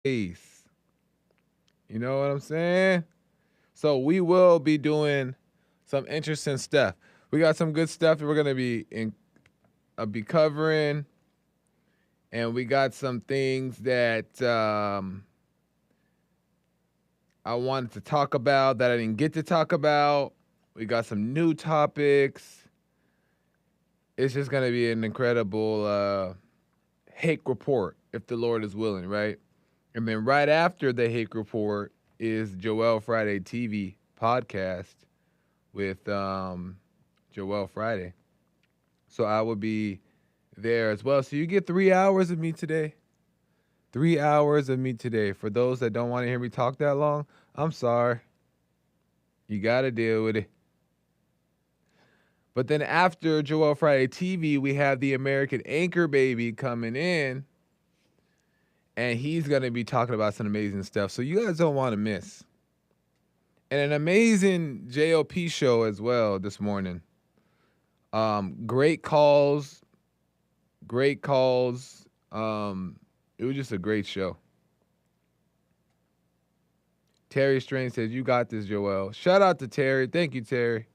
Peace. You know what I'm saying? So we will be doing some interesting stuff. We got some good stuff that we're gonna be covering, and we got some things that I wanted to talk about that I didn't get to talk about. We got some new topics. It's just gonna be an incredible Hake report, if the Lord is willing, right? And then right after the Hake report is Joel Friday TV podcast with Joel Friday. So I will be there as well. So you get 3 hours of me today. 3 hours of me today. For those that don't want to hear me talk that long, I'm sorry. You got to deal with it. But then after Joel Friday TV, we have the American Anchor Baby coming in. And he's going to be talking about some amazing stuff. So you guys don't want to miss. And an amazing JOP show as well this morning. Great calls. Great calls. It was just a great show. Terry Strain says, "You got this, Joel." Shout out to Terry. Thank you, Terry.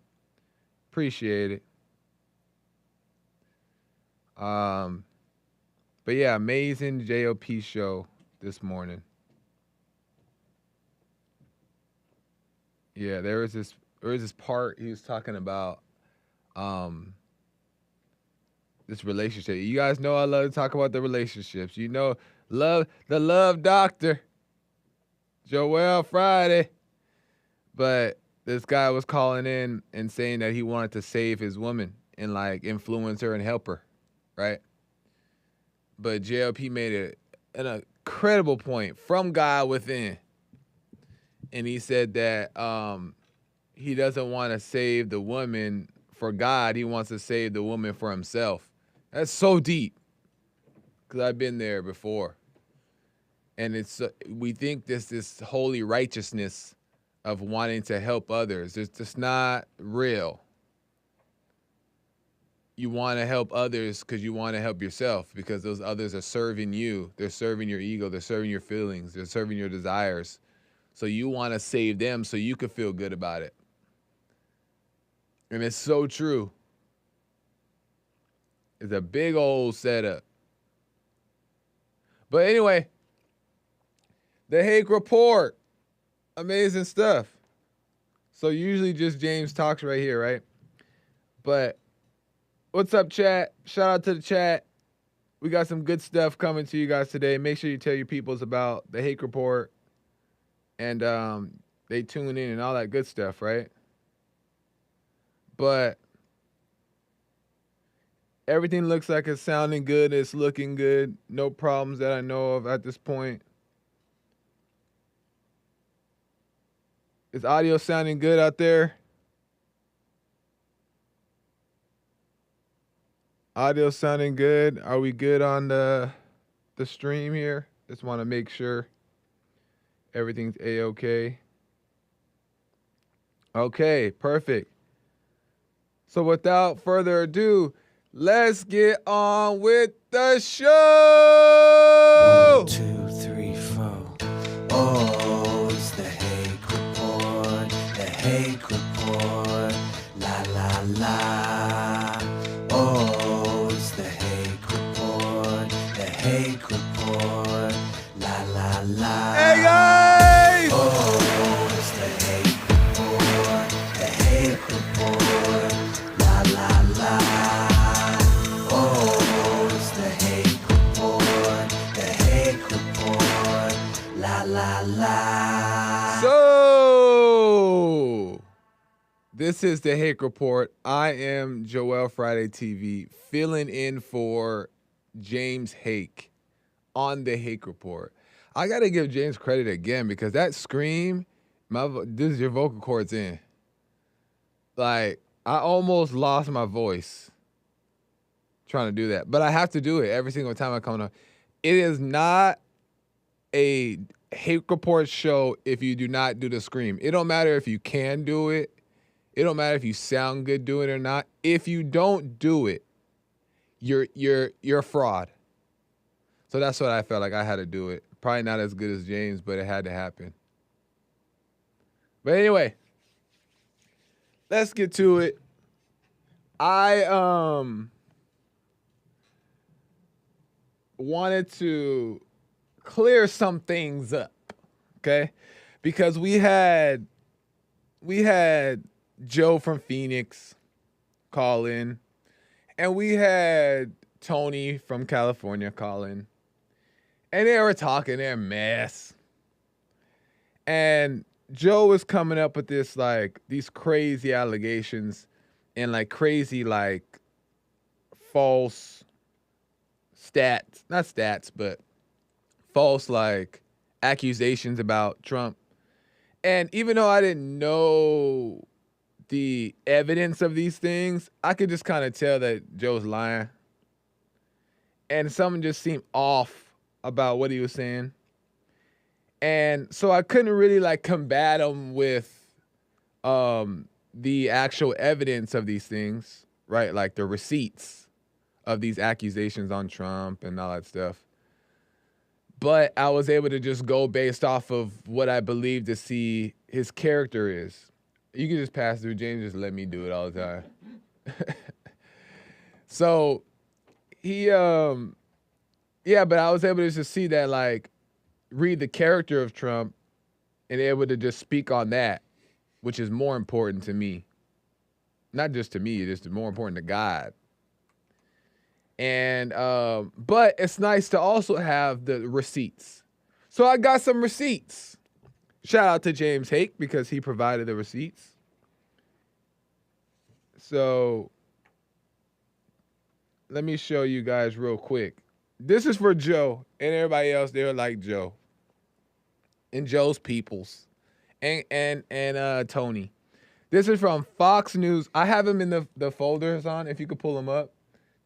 Appreciate it. But yeah, amazing JOP show this morning. Yeah, there was this part he was talking about this relationship. You guys know I love to talk about the relationships. You know, the love doctor, Joel Friday. But this guy was calling in and saying that he wanted to save his woman and like influence her and help her, right? But JLP made an incredible point from God within. And he said that he doesn't want to save the woman for God. He wants to save the woman for himself. That's so deep, because I've been there before. And it's we think this holy righteousness of wanting to help others. It's just not real. You want to help others because you want to help yourself, because those others are serving you. They're serving your ego. They're serving your feelings. They're serving your desires. So you want to save them so you can feel good about it. And it's so true. It's a big old setup. But anyway, the Hake report. Amazing stuff. So usually just James talks right here, right? But what's up, chat? Shout out to the chat. We got some good stuff coming to you guys today. Make sure you tell your peoples about the Hake report. And they tune in and all that good stuff, right? But everything looks like it's sounding good. It's looking good. No problems that I know of at this point. Is audio sounding good out there? Audio sounding good? Are we good on the stream here? Just want to make sure everything's A-okay. Okay, perfect. So without further ado, let's get on with the show. 1, 2, 3, 4. Oh, it's the Hake report. The Hake report. La la la. Oh, it's the Hake report. The Hake report. La la la. Hey guys! Oh, it's the Hake report. The Hake report. La la la. Oh, it's the Hake report. The Hake report. La la la. So, this is the Hake report. I am Joel Friday TV, filling in for James Hake on the Hake report. I got to give James credit again, because that scream, this is your vocal cords in. Like, I almost lost my voice trying to do that. But I have to do it every single time I come on. It is not a Hake report show if you do not do the scream. It don't matter if you can do it. It don't matter if you sound good doing it or not. If you don't do it, you're a fraud. So that's what I felt like I had to do it Probably not as good as James, but it had to happen. But anyway, let's get to it. I wanted to clear some things up, okay? Because we had Joe from Phoenix call in, and we had Tony from California call in, and they were talking their mess. And Joe was coming up with these crazy allegations and crazy false stats, not stats, but false accusations about Trump. And even though I didn't know the evidence of these things, I could just kind of tell that Joe's lying. And something just seemed off about what he was saying. And so I couldn't really combat him with the actual evidence of these things, right? Like the receipts of these accusations on Trump and all that stuff. But I was able to just go based off of what I believe to see his character is. You can just pass through, James, just let me do it all the time. So he but I was able to just see that read the character of Trump and able to just speak on that, which is more important to me. Not just to me, it's more important to God. And but it's nice to also have the receipts. So I got some receipts. Shout out to James Hake because he provided the receipts. So let me show you guys real quick. This is for Joe and everybody else there like Joe. And Joe's peoples. And Tony. This is from Fox News. I have them in the folders on, if you could pull them up.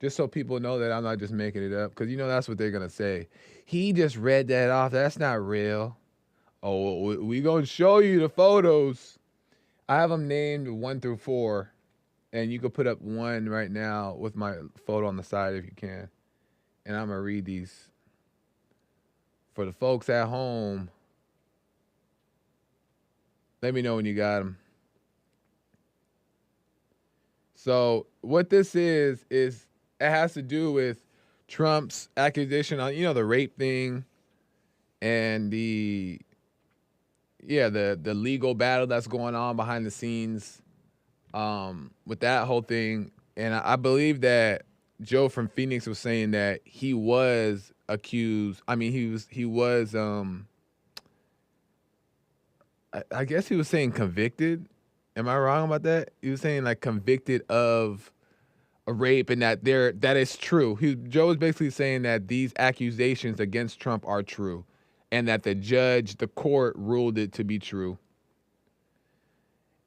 Just so people know that I'm not just making it up. Because that's what they're going to say. He just read that off. That's not real. Oh, we going to show you the photos. I have them named 1 through 4. And you could put up 1 right now with my photo on the side if you can. And I'm going to read these. For the folks at home, let me know when you got them. So what this is it has to do with Trump's accusation on, the rape thing and the legal battle that's going on behind the scenes with that whole thing. And I believe that Joe from Phoenix was saying that he was accused. I mean, he was I guess he was saying convicted. Am I wrong about that? He was saying convicted of a rape and that is true. Joe was basically saying that these accusations against Trump are true and that the court ruled it to be true.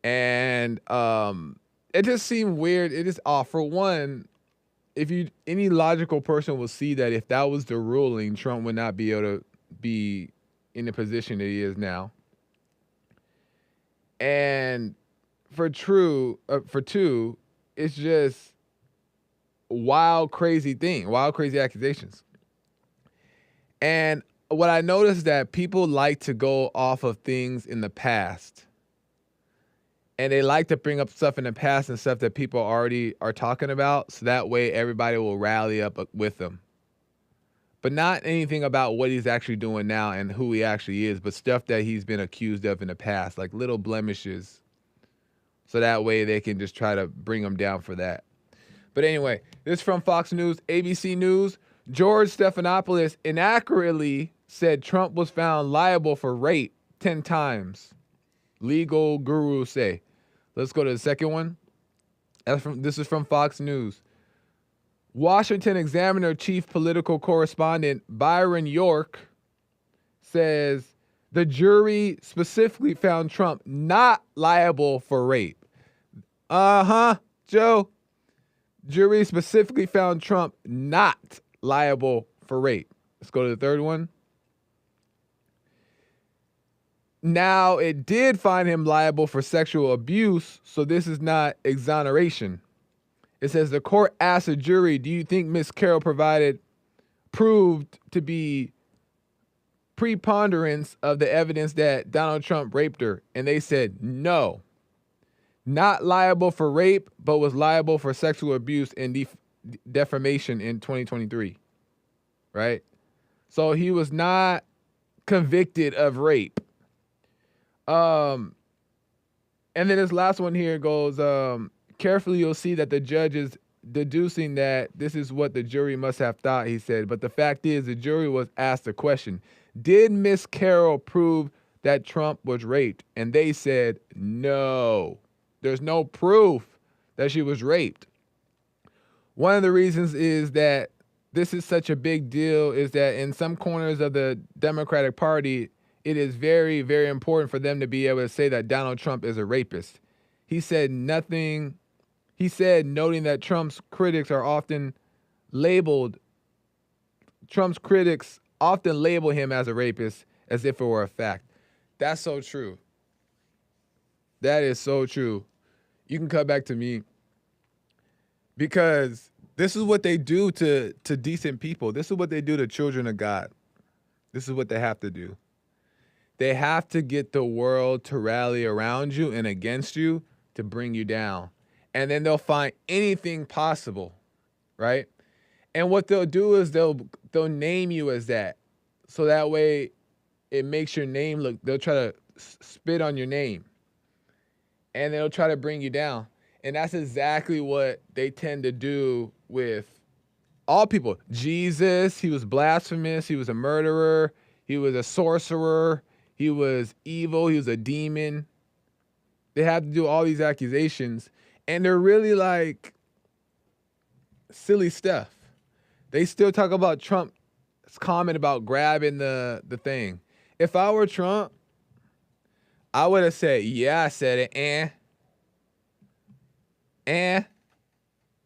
And it just seemed weird. It is off. For one, any logical person will see that if that was the ruling, Trump would not be able to be in the position that he is now. And for two, it's just wild, crazy accusations. And what I noticed is that people like to go off of things in the past. And they like to bring up stuff in the past and stuff that people already are talking about. So that way everybody will rally up with them. But not anything about what he's actually doing now and who he actually is, but stuff that he's been accused of in the past, like little blemishes. So that way they can just try to bring him down for that. But anyway, this is from Fox News, ABC News. George Stephanopoulos inaccurately said Trump was found liable for rape 10 times. Legal gurus say. Let's go to the second one. This is from Fox News. Washington Examiner chief political correspondent Byron York says the jury specifically found Trump not liable for rape. Joe. Jury specifically found Trump not liable for rape. Let's go to the third one. Now, it did find him liable for sexual abuse, so this is not exoneration. It says the court asked the jury, do you think Miss Carroll proved to be preponderance of the evidence that Donald Trump raped her, and they said no, not liable for rape, but was liable for sexual abuse and defamation in 2023, right? So he was not convicted of rape. And then this last one here goes, carefully you'll see that the judge is deducing that this is what the jury must have thought, he said. But the fact is, the jury was asked a question. Did Miss Carroll prove that Trump was raped? And they said, no. There's no proof that she was raped. One of the reasons is that this is such a big deal is that in some corners of the Democratic Party, it is very, very important for them to be able to say that Donald Trump is a rapist. He said nothing. He said, noting that Trump's critics often label him as a rapist as if it were a fact. That's so true. That is so true. You can cut back to me because this is what they do to decent people. This is what they do to children of God. This is what they have to do. They have to get the world to rally around you and against you to bring you down. And then they'll find anything possible, right? And what they'll do is they'll name you as that. So that way it makes your name look, they'll try to spit on your name. And they'll try to bring you down. And that's exactly what they tend to do with all people. Jesus, he was blasphemous, he was a murderer, he was a sorcerer, he was evil, he was a demon. They have to do all these accusations, and they're really like silly stuff. They still talk about Trump's comment about grabbing the thing. If I were Trump, I would have said, yeah, I said it, and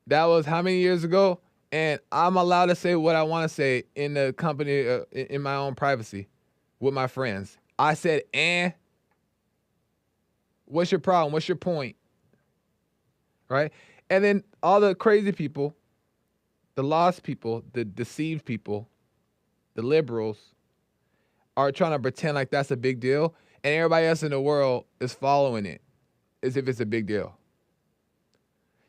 that was how many years ago? And I'm allowed to say what I want to say in the company, in my own privacy with my friends. I said, what's your problem? What's your point? Right? And then all the crazy people, the lost people, the deceived people, the liberals are trying to pretend like that's a big deal. And everybody else in the world is following it as if it's a big deal.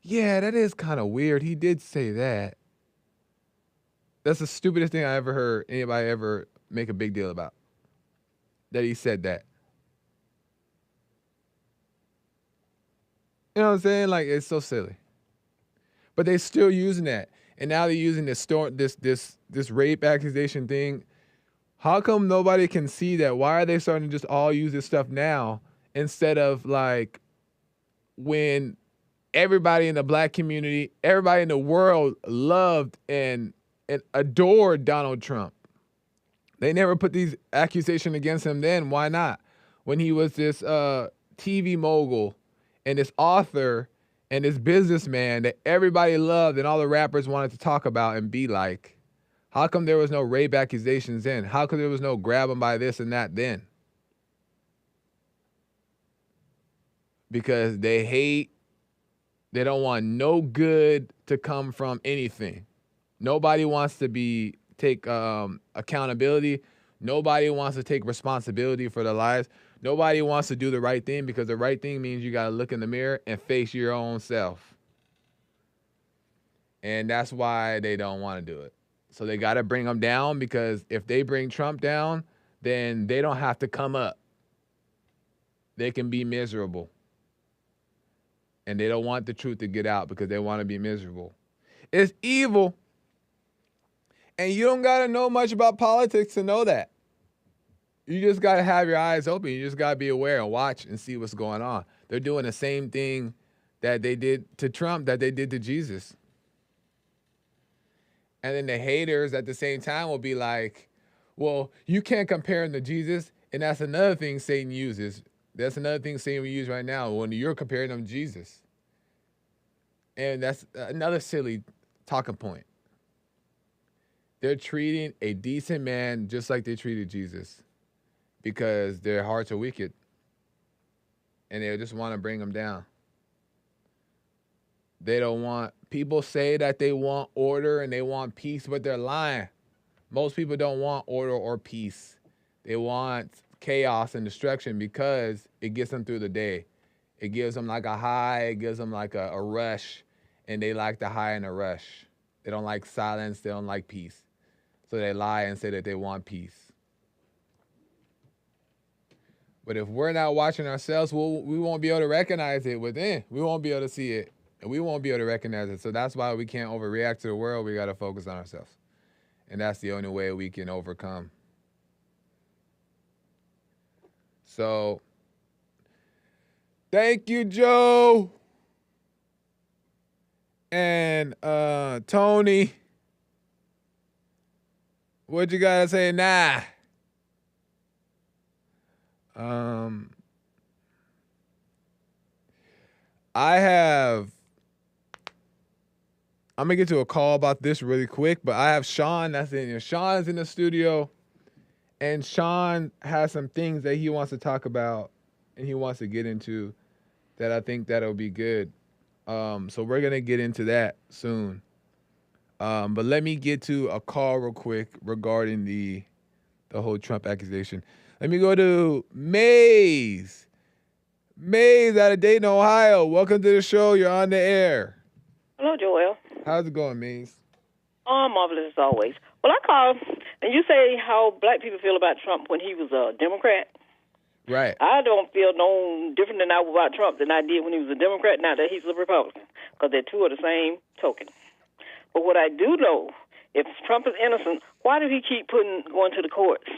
Yeah, that is kind of weird. He did say that. That's the stupidest thing I ever heard anybody ever make a big deal about. That he said that. You know what I'm saying? Like, it's so silly. But they're still using that. And now they're using this rape accusation thing. How come nobody can see that? Why are they starting to just all use this stuff now instead of like when everybody in the black community, everybody in the world loved and adored Donald Trump? They never put these accusations against him then. Why not? When he was this TV mogul and this author and this businessman that everybody loved and all the rappers wanted to talk about and be like, how come there was no rape accusations then? How come there was no grab him by this and that then? Because they hate, they don't want no good to come from anything. Nobody wants to take accountability. Nobody wants to take responsibility for their lives. Nobody wants to do the right thing because the right thing means you got to look in the mirror and face your own self. And that's why they don't want to do it. So they got to bring them down because if they bring Trump down, then they don't have to come up. They can be miserable. And they don't want the truth to get out because they want to be miserable. It's evil. And you don't got to know much about politics to know that. You just got to have your eyes open. You just got to be aware and watch and see what's going on. They're doing the same thing that they did to Trump that they did to Jesus. And then the haters at the same time will be like, well, you can't compare him to Jesus. And that's another thing Satan uses. That's another thing Satan will use right now when you're comparing him to Jesus. And that's another silly talking point. They're treating a decent man just like they treated Jesus because their hearts are wicked and they just want to bring him down. They don't want, people say that they want order and they want peace, but they're lying. Most people don't want order or peace. They want chaos and destruction because it gets them through the day. It gives them like a high, it gives them like a rush, and they like the high and the rush. They don't like silence, they don't like peace. So they lie and say that they want peace. But if we're not watching ourselves, we won't be able to recognize it within. We won't be able to see it, and we won't be able to recognize it. So that's why we can't overreact to the world. We got to focus on ourselves. And that's the only way we can overcome. So, thank you, Joe. And Tony. What you gotta say? Nah. I'm gonna get to a call about this really quick, but I have Sean that's in here. Sean's in the studio, and Sean has some things that he wants to talk about and he wants to get into that I think that'll be good. So we're gonna get into that soon. But let me get to a call real quick regarding the whole Trump accusation. Let me go to Maze. Maze out of Dayton, Ohio. Welcome to the show. You're on the air. Hello, Joel. How's it going, Maze? Oh, marvelous as always. Well, I called, and you say how black people feel about Trump when he was a Democrat. Right. I don't feel no different than I would about Trump than I did when he was a Democrat, now that he's a Republican, because they're two of the same token. But what I do know, if Trump is innocent, why do he keep going to the courts?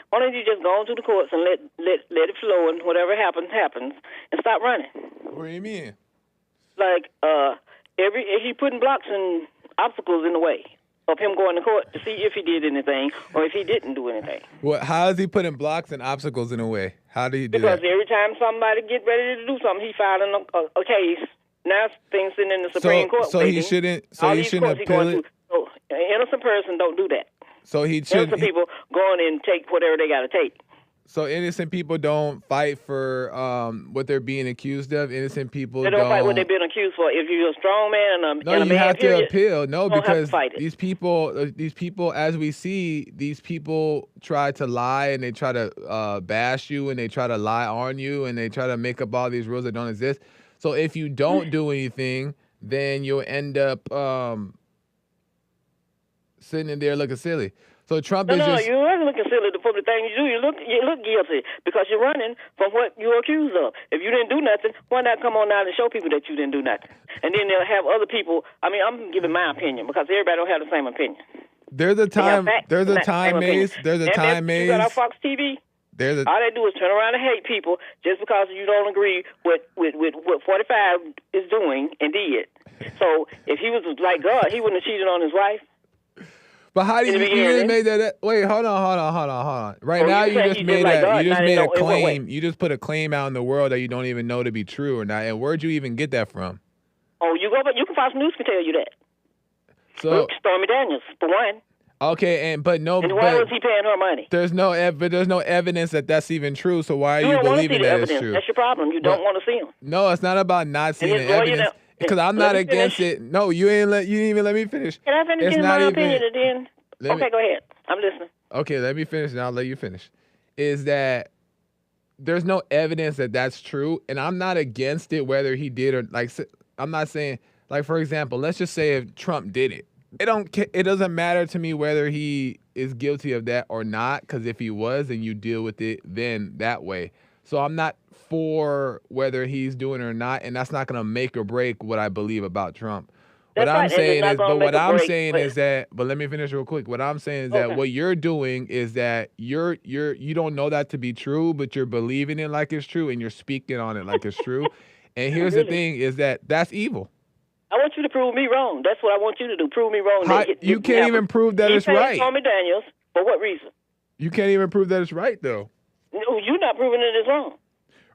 Why don't you just go on to the courts and let it flow, and whatever happens, happens, and stop running? What do you mean? Like, he putting blocks and obstacles in the way of him going to court to see if he did anything or if he didn't do anything. Well, how is he putting blocks and obstacles in the way? How do you do because that? Every time somebody get ready to do something, he filing a case. Now things sitting in the Supreme Court. So he shouldn't. So he shouldn't appeal it. So an innocent person don't do that. So he shouldn't. Innocent people go on and take whatever they got to take. So innocent people don't fight for what they're being accused of. Innocent people they don't fight what they're being accused for. If you're a strong man and a you man, have to appeal. No, because these people, as we see, these people try to lie and they try to bash you and they try to lie on you and they try to make up all these rules that don't exist. So if you don't do anything, then you'll end up sitting in there looking silly. So Trump is just... you aren't looking silly for the thing you do. You look guilty because you're running from what you're accused of. If you didn't do nothing, why not come on out and show people that you didn't do nothing? And then they'll have other people... I mean, I'm giving my opinion because everybody don't have the same opinion. There's a time, Maze. There's a time, Maze. You got on Fox TV? All they do is turn around and hate people just because you don't agree with what 45 is doing and did. So if he was like God, he wouldn't have cheated on his wife. But how do you just made that? Wait, hold on. Right now you just made a claim. You just put a claim out in the world that you don't even know to be true or not. And where'd you even get that from? Oh, you can find some news to tell you that. So Stormy Daniels, for one. Okay, and why was he paying her money? There's no evidence that that's even true. So why are you believing that it's true? That's your problem. You don't want to see him. No, it's not about not seeing the evidence. Because I'm not against it. No, you didn't even let me finish. Can I finish my opinion then? Okay, go ahead. I'm listening. Okay, let me finish and I'll let you finish. Is that there's no evidence that that's true, and I'm not against it whether he did or I'm not saying for example, let's just say if Trump did it. It doesn't matter to me whether he is guilty of that or not, because if he was and you deal with it then that way. So I'm not for whether he's doing it or not, and that's not going to make or break what I believe about Trump. But let me finish real quick. What I'm saying is that what you're doing is that you don't know that to be true, but you're believing it like it's true and you're speaking on it like it's true. And here's the thing is that's evil. I want you to prove me wrong. That's what I want you to do. Prove me wrong. You can't even prove that it's right. Stormy Daniels, for what reason? You can't even prove that it's right, though. No, you're not proving it is wrong.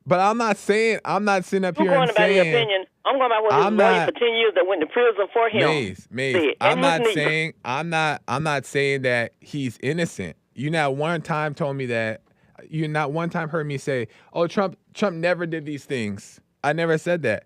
But I'm not sitting up here and saying... I'm going by your opinion. I'm going by what his lawyer for 10 years that went to prison for him. Maze. I'm not saying that he's innocent. You not one time told me that. You not one time heard me say, "Oh, Trump never did these things." I never said that.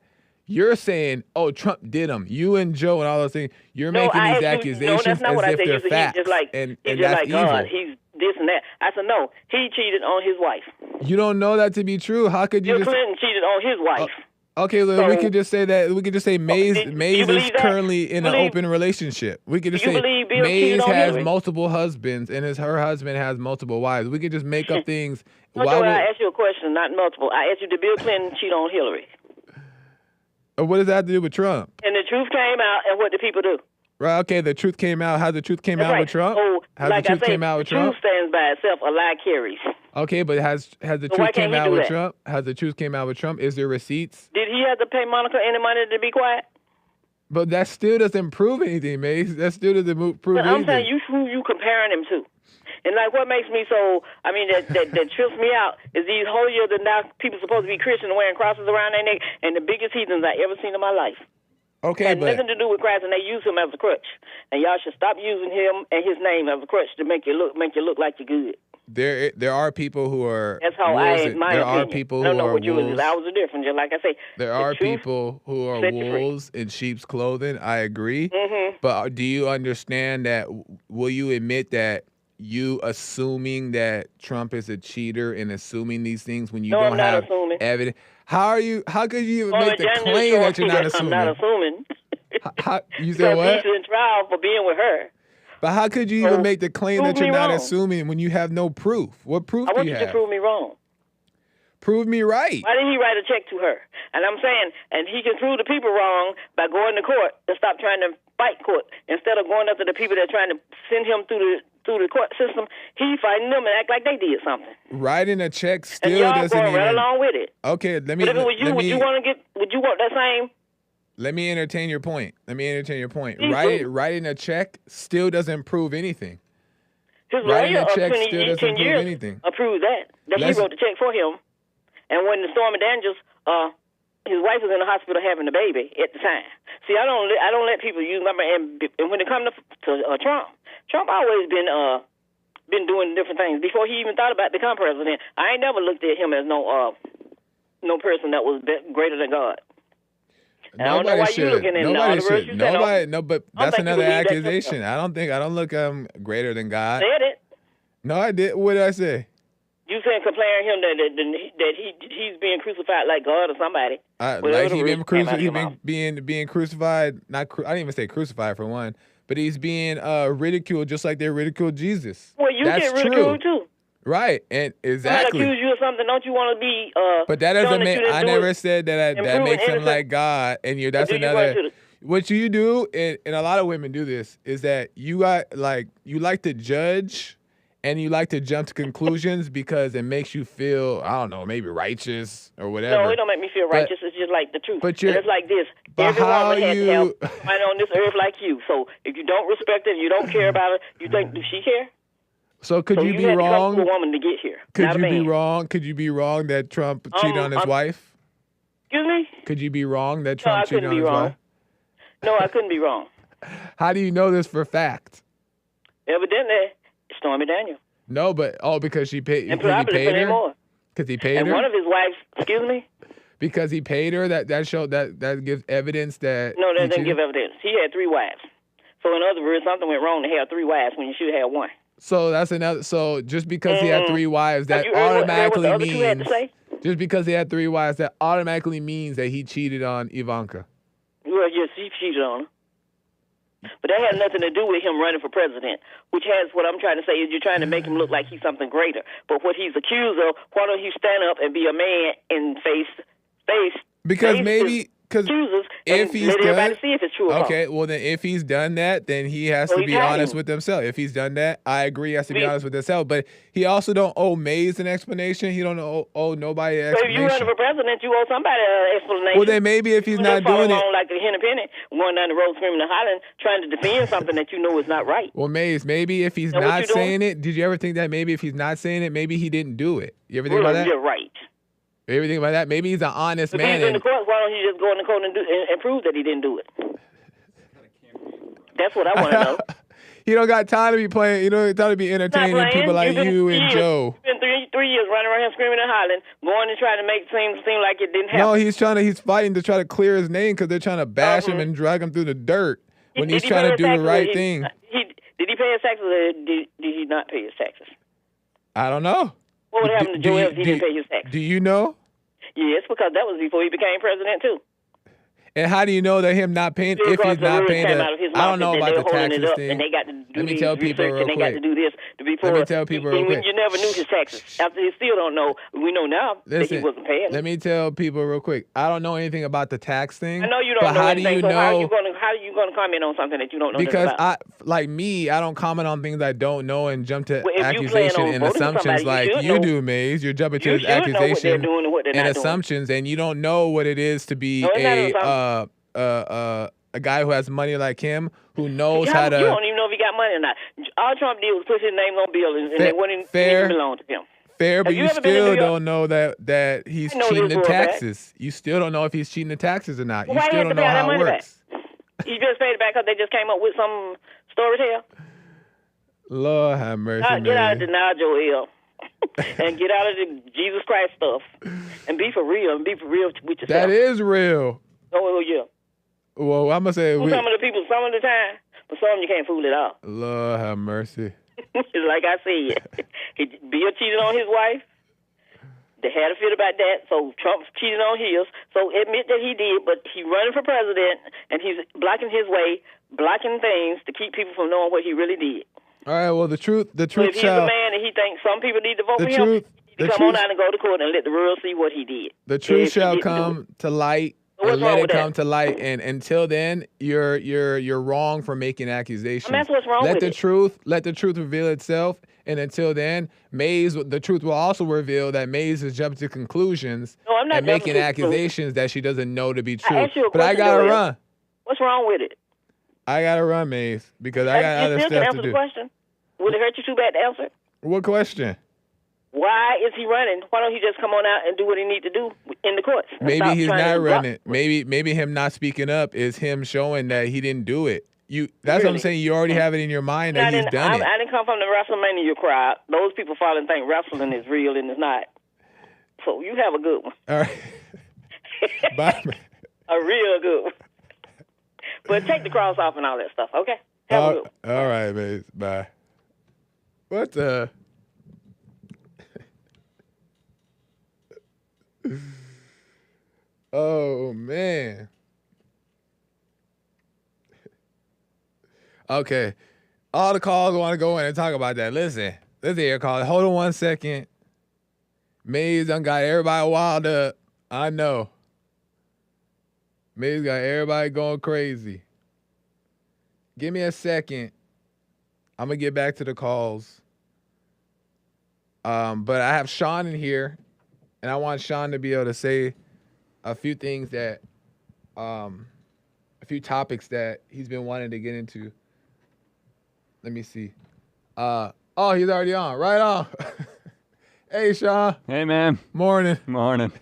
You're saying, "Oh, Trump did them." You and Joe and all those things. You're No, making I these asked you, no, accusations that's not as what I if said. they're You said facts, he's just like, and he's just that's like evil. God. He's this and that. I said, no, he cheated on his wife. You don't know that to be true. How could you Bill just? Clinton cheated on his wife. Okay, well, we So- could just say that. We could just say Mays do you is believe that? currently in an Believe- open relationship. We could just Do you say believe Bill cheated Mays on has Hillary? multiple husbands and her husband has multiple wives. We could just make up things. No, Why Joey, would, I asked you a question, not multiple. I asked you, did Bill Clinton cheat on Hillary? what does that have to do with Trump? And the truth came out, and what did people do? Right. Okay. The truth came out. How the truth came That's out right. with Trump? So, Has like the truth I say, came out with the truth Trump? stands by itself. A lie carries. Okay, but has the So truth why came can't he out do with that? Trump? Has the truth came out with Trump? Is there receipts? Did he have to pay Monica any money to be quiet? But that still doesn't prove anything, Mays. That still doesn't prove But anything. I'm saying who you comparing him to. And like what makes me so, I mean, that trips me out is these holier than thou people supposed to be Christian wearing crosses around their neck, and the biggest heathens I ever seen in my life. Okay, Had but nothing to do with Christ, and they use him as a crutch. And y'all should stop using him and his name as a crutch to make you look like you're good. there are people who are. That's how wolves I, and- my there opinion. are people I don't who know are what you was. wolves. I was different. Just like I say, There the are truth people who are set you free. wolves in sheep's clothing. I agree. Mm-hmm. But do you understand that? Will you admit that you assuming that Trump is a cheater and assuming these things when you No, don't I'm not have assuming. evidence? How could you even Well, make the Daniel claim showed that you're me not that assuming? I'm not assuming. You said Because what? he's in trial for being with her. But how could you So, even make the claim prove that you're me not wrong. assuming when you have no proof? What proof I do want you you have? to prove me wrong. Prove me right. Why didn't he write a check to her? And I'm saying, and he can prove the people wrong by going to court and stop trying to fight court. Instead of going after the people that are trying to send him through the court system, he fighting them and act like they did something. Writing a check And still y'all doesn't going even. right along with it. Okay, let me. But if it was you, let would me- you want that same? Let me entertain your point. Please Writing a check still doesn't prove anything. His Writing lawyer a of check 20 still 10 doesn't prove years anything. approved that he Let's- wrote the check for him. And when the Stormy Daniels, his wife was in the hospital having a baby at the time. See, I don't let people use my and when it comes to Trump always been doing different things before he even thought about becoming president. I ain't never looked at him as no person that was greater than God. And I don't know why you looking at all Nobody the words should. you said. Nobody. No, but I don't that's think you another believe that accusation. yourself. I don't look greater than God. Said it. No, I did. What did I say? You saying comparing him that he's being crucified like God or somebody? Whatever Like the he words been came out of he your been mouth. being crucified. I didn't even say crucified for one, but he's being ridiculed just like they ridiculed Jesus. Well, you That's get ridiculed true. too. Right, and Somebody exactly. accuse you of something, don't you want to be? But that shown doesn't that make. you didn't I do never it? said that. and That proven makes him innocent? like God, and that's do you another. run to What you do, and a lot of women do this, is that you like to judge, and you like to jump to conclusions because it makes you feel, I don't know, maybe righteous or whatever. No, it don't make me feel righteous. It's just like the truth. but And it's like this. but Every how woman had to you- have somebody on this earth like you. So if you don't respect her, you don't care about her, you think, does she care? So could So you you be had to come wrong? to a woman to get here. Could not you a man. be wrong? Could you be wrong that Trump cheated on his wife? Excuse me? Could you be wrong that No, Trump I cheated couldn't on be his wrong. wife? No, I couldn't be wrong. How do you know this for fact? Evidently, Stormy Daniels. No, but because she paid. And Because he probably paid plenty her. more. Because he paid And her. one of his wives, excuse me? Because he paid her. That showed that gives evidence that. No, he that doesn't cheated? give evidence. He had 3 wives. So in other words, something went wrong to have 3 wives when you should have 1. So that's another. So just because he had 3 wives, Have that you heard what the automatically other 2 had to means. say? Just because he had 3 wives, that automatically means that he cheated on Ivanka. Well, yes, he cheated on her. But that had nothing to do with him running for president, which has what I'm trying to say is you're trying to make him look like he's something greater. But what he's accused of, why don't you stand up and be a man and face Because his maybe accusers if and he's let everybody done- see if it's true or okay, well then if he's done that, then he has So to he's be honest hiding. with himself. If he's done that, I agree. He has to be Please. honest with himself. But he also don't owe Mays an explanation. He don't owe nobody an So if you explanation. running for president, you owe somebody an explanation. Well, then maybe if he's You not just follow doing it. along like a henny penny, going down the road screaming and hollering, trying to defend something that you know is not right. Well, Mays, maybe if he's Is that what not you're doing? saying it, did you ever think that maybe if he's not saying it, maybe he didn't do it? You ever think Well, about that? you're right. You ever think about that? Maybe he's an honest If man. he's in the and- court, why don't you just go in the court and prove that he didn't do it? That's what I want to know. He don't got time to be playing. You know, time to be Not entertaining playing. people like You've been you and years. Joe. You've been three years running around here screaming and hollering, going and trying to make things seem like it didn't happen. No, he's fighting to try to clear his name because they're trying to bash him and drag him through the dirt when he's trying to do the right thing. Did he pay his taxes or did he not pay his taxes? I don't know. What would happen to Joel if he didn't pay his taxes? Do you know? Yes, because that was before he became president, too. And how do you know that him not paying, if he's not paying I don't know about the taxes thing. And they got to do Let me tell people real quick. And they got to do this before. Let me tell people real quick. You never knew his taxes. After they still don't know. We know now that he wasn't paying. Let me tell people real quick. I don't know anything about the tax thing. I know you don't but know how anything, do you so know? how are you going to comment on something that you don't know because about? Like me, I don't comment on things I don't know and jump to Well, accusation and assumptions like you do, Maze. You're jumping to accusation and assumptions, and you don't know what it is to be a guy who has money like him, who knows how to. You don't even know if he got money or not. All Trump did was put his name on bills, and they wouldn't even belong to him. Fair, but you still don't know that he's cheating the taxes. You still don't know if he's cheating the taxes or not. You still don't know how it works. You just paid it back because they just came up with some story tale. Lord have mercy, man. Get out of denial, Joel. And get out of the Jesus Christ stuff. And be for real. And be for real with yourself. That is real. Oh, yeah. Well, I'm going to say... Some of the people, some of the time, but some you can't fool at all. Lord have mercy. Like I said, Bill cheated on his wife. They had a fit about that, so Trump cheated on his. So admit that he did, but he's running for president, and he's blocking his way, blocking things to keep people from knowing what he really did. All right, well, the truth so if he's a man and he thinks some people need to vote for him, he come on out and go to court and let the world see what he did. The truth shall come to light. And let it come to light, and until then, you're wrong for making accusations. That's what's wrong with it. Let the truth reveal itself, and until then, the truth will also reveal that Maze has jumped to conclusions and making accusations that she doesn't know to be true. But I gotta run. What's wrong with it? I gotta run, Maze, because I got other stuff to do. You still can answer the question. Will it hurt you too bad to answer? What question? Why is he running? Why don't he just come on out and do what he needs to do in the courts? Maybe he's not running. Maybe him not speaking up is him showing that he didn't do it. That's what I'm saying. You already have it in your mind that he's done it. I didn't come from the WrestleMania crowd. Those people fall and think wrestling is real and it's not. So you have a good one. All right. Bye, man. A real good one. But take the cross off and all that stuff, okay? Have a good one. All right, man. Bye. What the... Oh, man. Okay. All the calls want to go in and talk about that. Listen here, call. Hold on 1 second. Maze done got everybody wild up. I know. Maze got everybody going crazy. Give me a second. I'm going to get back to the calls. But I have Sean in here. And I want Sean to be able to say a few things that, a few topics that he's been wanting to get into. Let me see. Oh, he's already on. Right on. Hey, Sean. Hey, man. Morning. Morning.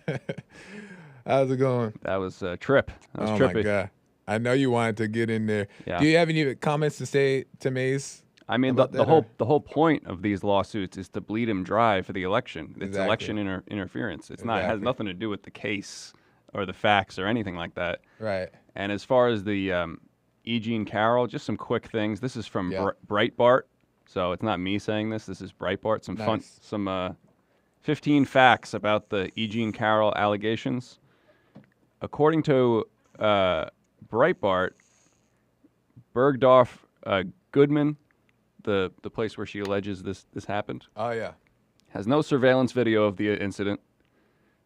How's it going? That was a trip. That was trippy. My God. I know you wanted to get in there. Yeah. Do you have any comments to say to Maze? I mean, the whole point of these lawsuits is to bleed him dry for the election. It's election interference. It's not. It has nothing to do with the case or the facts or anything like that. Right. And as far as the E. Jean Carroll, just some quick things. This is from Breitbart, so it's not me saying this. This is Breitbart. Some 15 facts about the E. Jean Carroll allegations. According to Breitbart, Bergdorf Goodman, the place where she alleges this happened. Oh yeah. Has no surveillance video of the incident.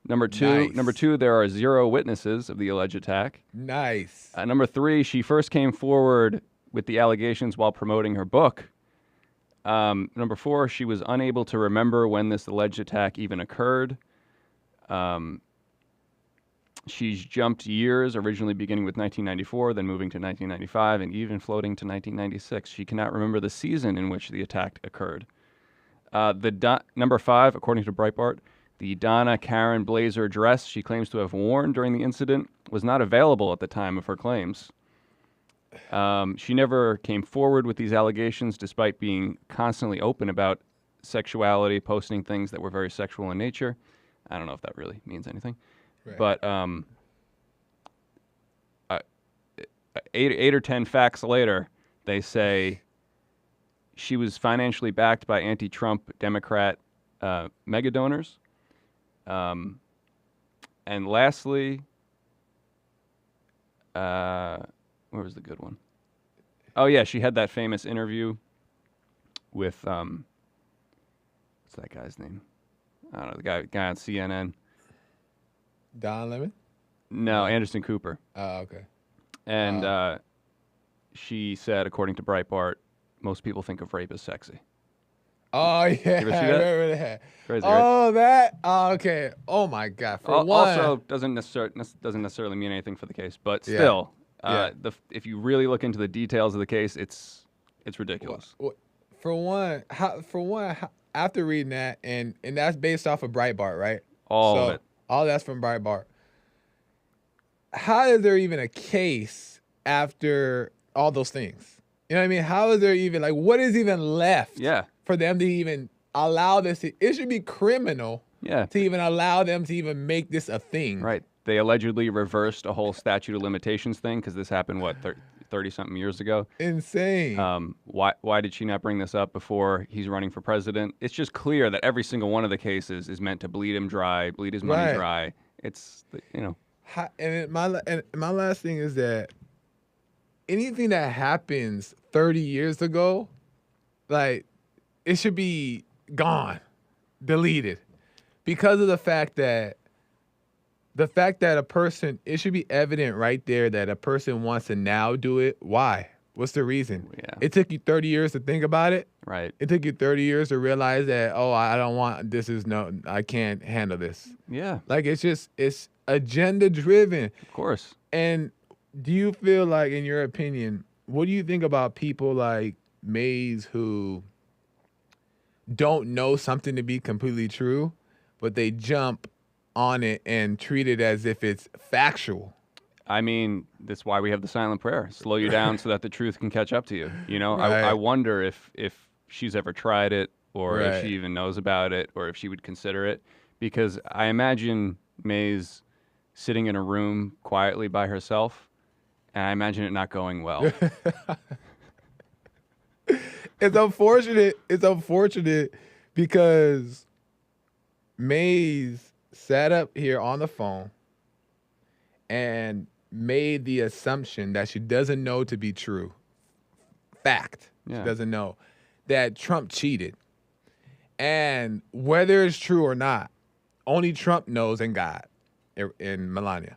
Number two, there are 0 witnesses of the alleged attack. Nice. Number 3, she first came forward with the allegations while promoting her book. Number 4, she was unable to remember when this alleged attack even occurred. She's jumped years, originally beginning with 1994, then moving to 1995, and even floating to 1996. She cannot remember the season in which the attack occurred. Number 5, according to Breitbart, the Donna Karen blazer dress she claims to have worn during the incident was not available at the time of her claims. She never came forward with these allegations despite being constantly open about sexuality, posting things that were very sexual in nature. I don't know if that really means anything. Right. But 8 or 10 facts later, they say she was financially backed by anti-Trump Democrat mega donors. And lastly, where was the good one? Oh yeah, she had that famous interview with what's that guy's name? I don't know, the guy on CNN. Don Lemon? No, Anderson Cooper. Oh, okay. And she said, according to Breitbart, most people think of rape as sexy. Oh, yeah. You ever see I that? remember that. Crazy, right? Oh, that? Oh, okay. Oh, my God. For one. Also, doesn't necessarily mean anything for the case, but still, if you really look into the details of the case, it's ridiculous. For one, after reading that, and that's based off of Breitbart, right? All of it. All that's from Breitbart. How is there even a case after all those things? You know what I mean? How is there even, like, what is even left for them to even allow this? It should be criminal to even allow them to even make this a thing. Right. They allegedly reversed a whole statute of limitations thing because this happened, 30-something years ago? Insane. Why did she not bring this up before he's running for president? It's just clear that every single one of the cases is meant to bleed him dry, bleed his money dry. It's, And my last thing is that anything that happens 30 years ago, like, it should be gone, deleted, because of the fact that a person, it should be evident right there that a person wants to now do it. Why? What's the reason? Yeah. It took you 30 years to think about it. Right. It took you 30 years to realize that, I don't want, I can't handle this. Yeah. Like, it's agenda driven. Of course. And do you feel like, in your opinion, what do you think about people like Mays who don't know something to be completely true, but they jump on it and treat it as if it's factual? I mean, that's why we have the silent prayer. Slow you down so that the truth can catch up to you. You know, Right. I wonder if she's ever tried it, or if Right. she even knows about it, or if she would consider it. Because I imagine Mays sitting in a room quietly by herself, and I imagine it not going well. It's unfortunate. It's unfortunate because Mays sat up here on the phone and made the assumption that she doesn't know to be true. Fact. Yeah. She doesn't know that Trump cheated. And whether it's true or not, only Trump knows and God in Melania.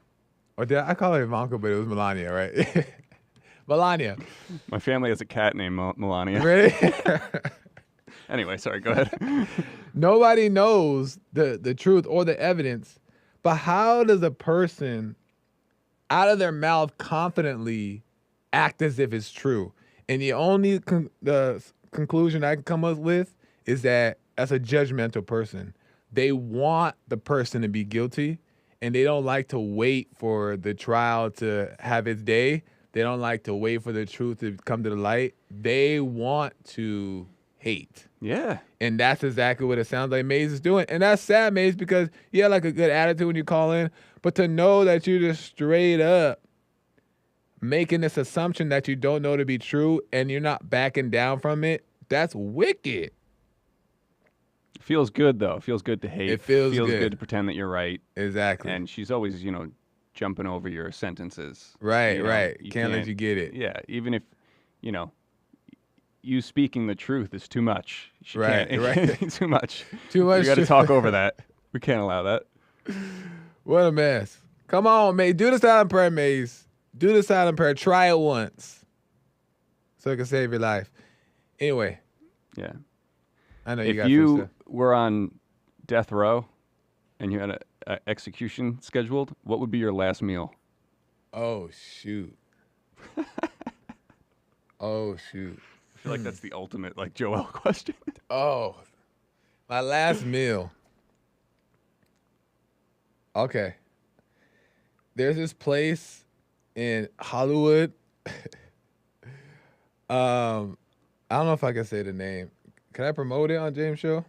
Or did I call her Ivanka, but it was Melania, right? Melania. My family has a cat named Melania. Really? Anyway, sorry, go ahead. Nobody knows the truth or the evidence, but how does a person out of their mouth confidently act as if it's true? And the only the conclusion I can come up with is that as a judgmental person, they want the person to be guilty, and they don't like to wait for the trial to have its day. They don't like to wait for the truth to come to the light. They want to hate. Yeah. And that's exactly what it sounds like Mays is doing. And that's sad, Mays, because you had like a good attitude when you call in. But to know that you're just straight up making this assumption that you don't know to be true and you're not backing down from it, that's wicked. It feels good, though. It feels good to hate. It feels good. good To pretend that you're right. Exactly. And she's always, jumping over your sentences. Right, You know, right. you Can't let you get it. Yeah, even if, you speaking the truth is too much. She Right, can't, right. Too much. Too much You got to truth. talk over that. We can't allow that. What a mess. Come on, Mays. Do the silent prayer, Mays. Do the silent prayer. Try it once so it can save your life. Anyway, Yeah. I know you If got some you stuff. were on death row and you had an execution scheduled, what would be your last meal? Oh, shoot. Oh, shoot. I feel like that's the ultimate, Joel question. Oh, my last meal. Okay. There's this place in Hollywood. I don't know if I can say the name. Can I promote it on James Show?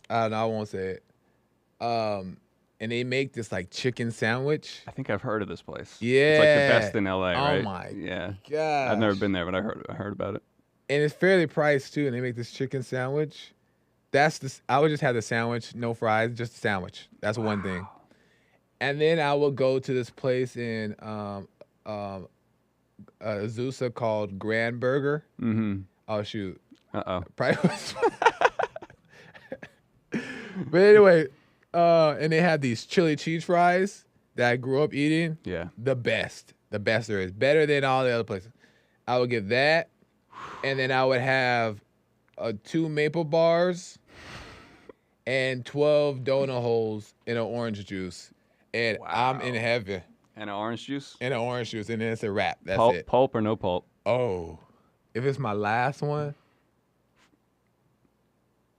No, I won't say it. And they make this like chicken sandwich. I think I've heard of this place. Yeah, it's like the best in LA, right? Oh my yeah. gosh. I've never been there, but I heard about it. And it's fairly priced too. And they make this chicken sandwich. I would just have the sandwich, no fries, just a sandwich. That's one thing. And then I will go to this place in Azusa called Grand Burger. Mm-hmm. Oh shoot. Probably. But anyway, and they have these chili cheese fries that I grew up eating. Yeah. The best there is. Better than all the other places. I would get that, and then I would have 2 maple bars and 12 donut holes in an orange juice, and I'm in heaven. And an orange juice? And an orange juice, and then it's a wrap. That's it. Pulp or no pulp? Oh, if it's my last one,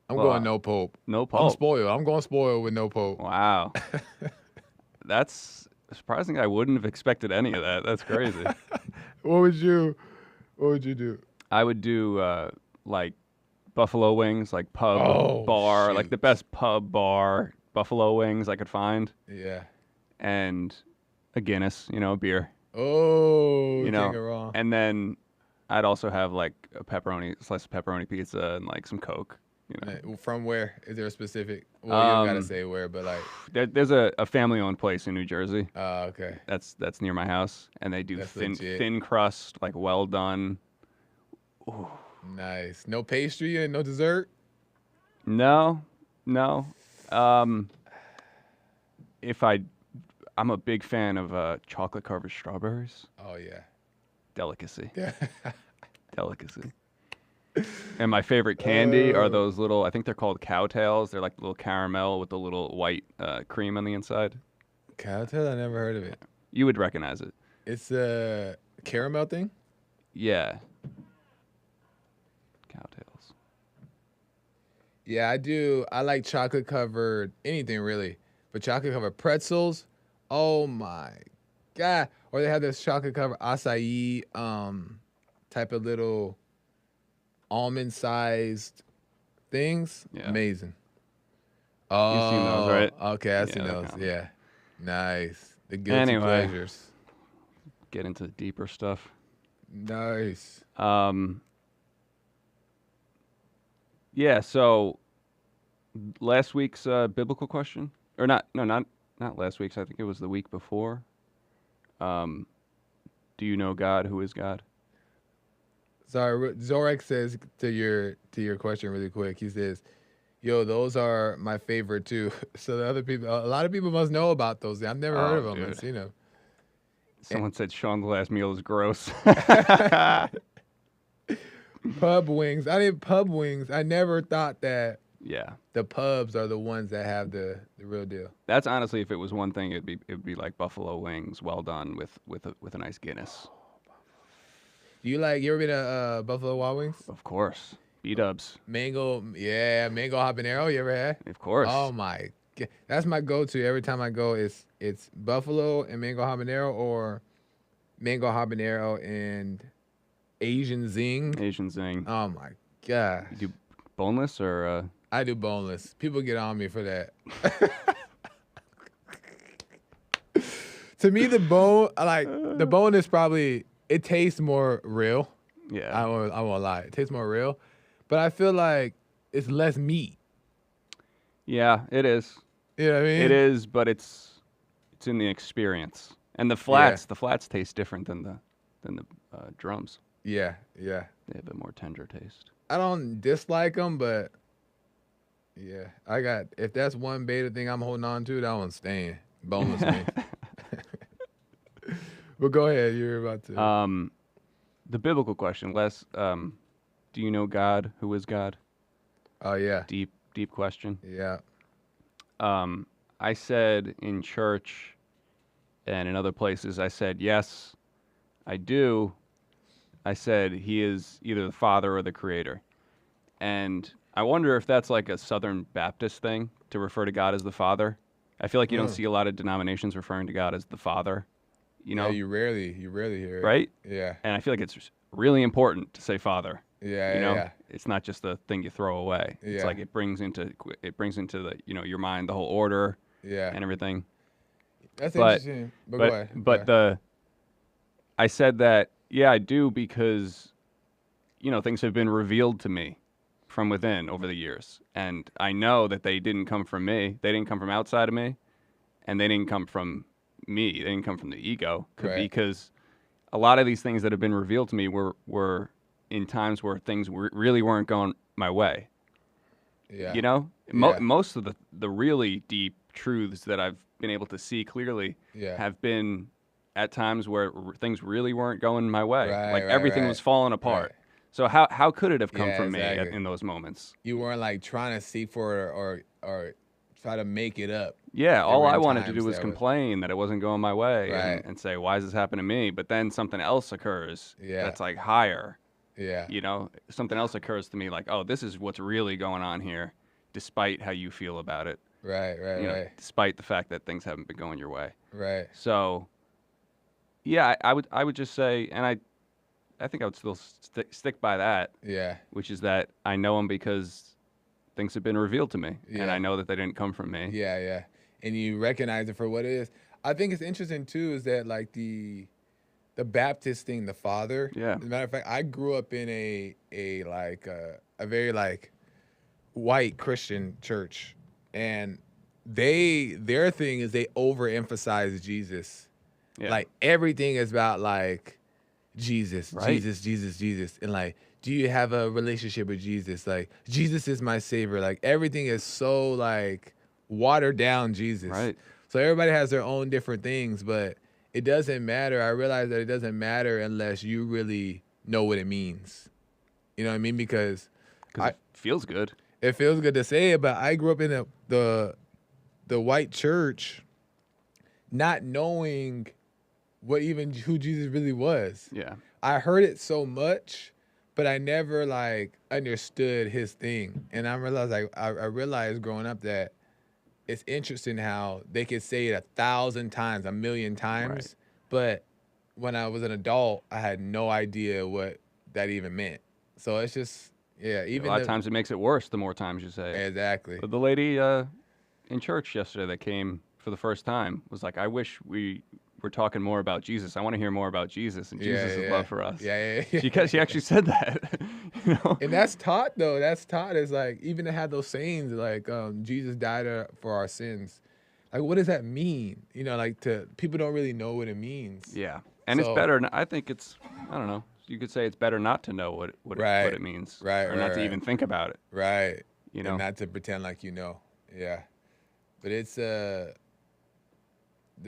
I'm going no pulp. No pulp. I'm spoiled. I'm going spoiled with no pulp. Wow. That's surprising. I wouldn't have expected any of that. That's crazy. What would you do? I would do like buffalo wings, like pub bar, like the best pub bar buffalo wings I could find. Yeah. And a Guinness, a beer. Oh, you can't go wrong. And then I'd also have like a slice of pepperoni pizza and like some Coke. From where? Is there a specific? Well, you don't gotta say where, but like there's a family-owned place in New Jersey. Oh, okay. That's near my house, and they do thin crust, like well done. Ooh. Nice. No pastry and no dessert. No. I'm a big fan of chocolate-covered strawberries. Oh yeah. Delicacy. Delicacy. And my favorite candy are those little, I think they're called cowtails. They're like little caramel with a little white cream on the inside. Cowtail? I never heard of it. You would recognize it. It's a caramel thing? Yeah. Cowtails. Yeah, I do. I like chocolate covered anything really. But chocolate covered pretzels, oh my God. Or they have this chocolate covered acai type of little almond-sized things. Yeah. Amazing. Oh, you've seen those, right? Okay, I've seen those. Yeah, nice. The guilty pleasures. Get into the deeper stuff. Nice. Yeah. So last week's biblical question, or not last week's. I think it was the week before. Do you know God? Who is God? Sorry, Zorek says to your question really quick. He says, "Yo, those are my favorite too." So a lot of people must know about those. I've never heard of them and seen them. Someone said Sean's last meal is gross. Pub wings. Pub wings. I never thought that. Yeah. The pubs are the ones that have the real deal. That's honestly, if it was one thing, it'd be like buffalo wings, well done with a nice Guinness. You ever been to Buffalo Wild Wings? Of course. B-dubs. Mango habanero, you ever had? Of course. Oh my God. That's my go-to every time I go. It's buffalo and mango habanero, or mango habanero and Asian zing. Asian zing. Oh my God. You do boneless or? I do boneless. People get on me for that. To me, the bone is probably, it tastes more real. Yeah. I won't lie. It tastes more real. But I feel like it's less meat. Yeah, it is. You know what I mean? It is, but it's in the experience. And the flats taste different than the drums. Yeah. They have a more tender taste. I don't dislike them, but yeah, if that's one beta thing I'm holding on to, that one's staying. Boneless me. But go ahead, you were about to. The biblical question, Les, do you know God? Who is God? Oh yeah. Deep question. Yeah. I said in church and in other places, I said, yes, I do. I said he is either the Father or the Creator. And I wonder if that's like a Southern Baptist thing to refer to God as the Father. I feel like you don't see a lot of denominations referring to God as the Father. You know? Yeah, you rarely hear it. Right? Yeah. And I feel like it's really important to say Father. Yeah, You know, yeah. it's not just a thing you throw away. It's Yeah. like it brings into the your mind the whole order Yeah. and everything. That's But interesting. But go ahead. I said that I do because things have been revealed to me from within over the years, and I know that they didn't come from me. They didn't come from outside of me, and they didn't come from me. They didn't come from the ego, because a lot of these things that have been revealed to me were in times where things really weren't going my way. Yeah. Most of the really deep truths that I've been able to see clearly have been at times where things really weren't going my way. Like everything was falling apart. Right. So how could it have come from exactly. me in those moments? You weren't like trying to seek for it or try to make it up. Yeah, all I wanted to do was complain that it wasn't going my way and say, why is this happening to me? But then something else occurs that's like higher. Yeah. Something else occurs to me like, oh, this is what's really going on here, despite how you feel about it. Right. Despite the fact that things haven't been going your way. Right. So, yeah, I would just say, and I think I would still stick by that. Yeah. Which is that I know him because things have been revealed to me, and I know that they didn't come from me. Yeah. And you recognize it for what it is. I think it's interesting too is that like the Baptist thing, the Father. Yeah. As a matter of fact, I grew up in a very like white Christian church, and their thing is they overemphasize Jesus. Yeah. Like everything is about like Jesus, Jesus, and like, do you have a relationship with Jesus? Like, Jesus is my savior. Like everything is so like watered down Jesus. Right. So everybody has their own different things, but it doesn't matter. I realize that it doesn't matter unless you really know what it means. You know what I mean? Because it feels good. It feels good to say it, but I grew up in the white church, not knowing who Jesus really was. Yeah. I heard it so much, but I never like understood his thing. And I realized growing up that it's interesting how they could say it 1,000 times, 1,000,000 times, but when I was an adult, I had no idea what that even meant. So it's just, even a lot of times it makes it worse the more times you say it. Exactly. But the lady in church yesterday that came for the first time was like, I wish we were talking more about Jesus. I want to hear more about Jesus and Jesus' love for us. Yeah. She actually said that. And that's taught though. That's taught is like, even to have those sayings like Jesus died for our sins. Like, what does that mean? Like people don't really know what it means. Yeah. And it's better. I think I don't know. You could say it's better not to know what it means. Right. Or not to even think about it. Right. And not to pretend like you know. Yeah. But it's the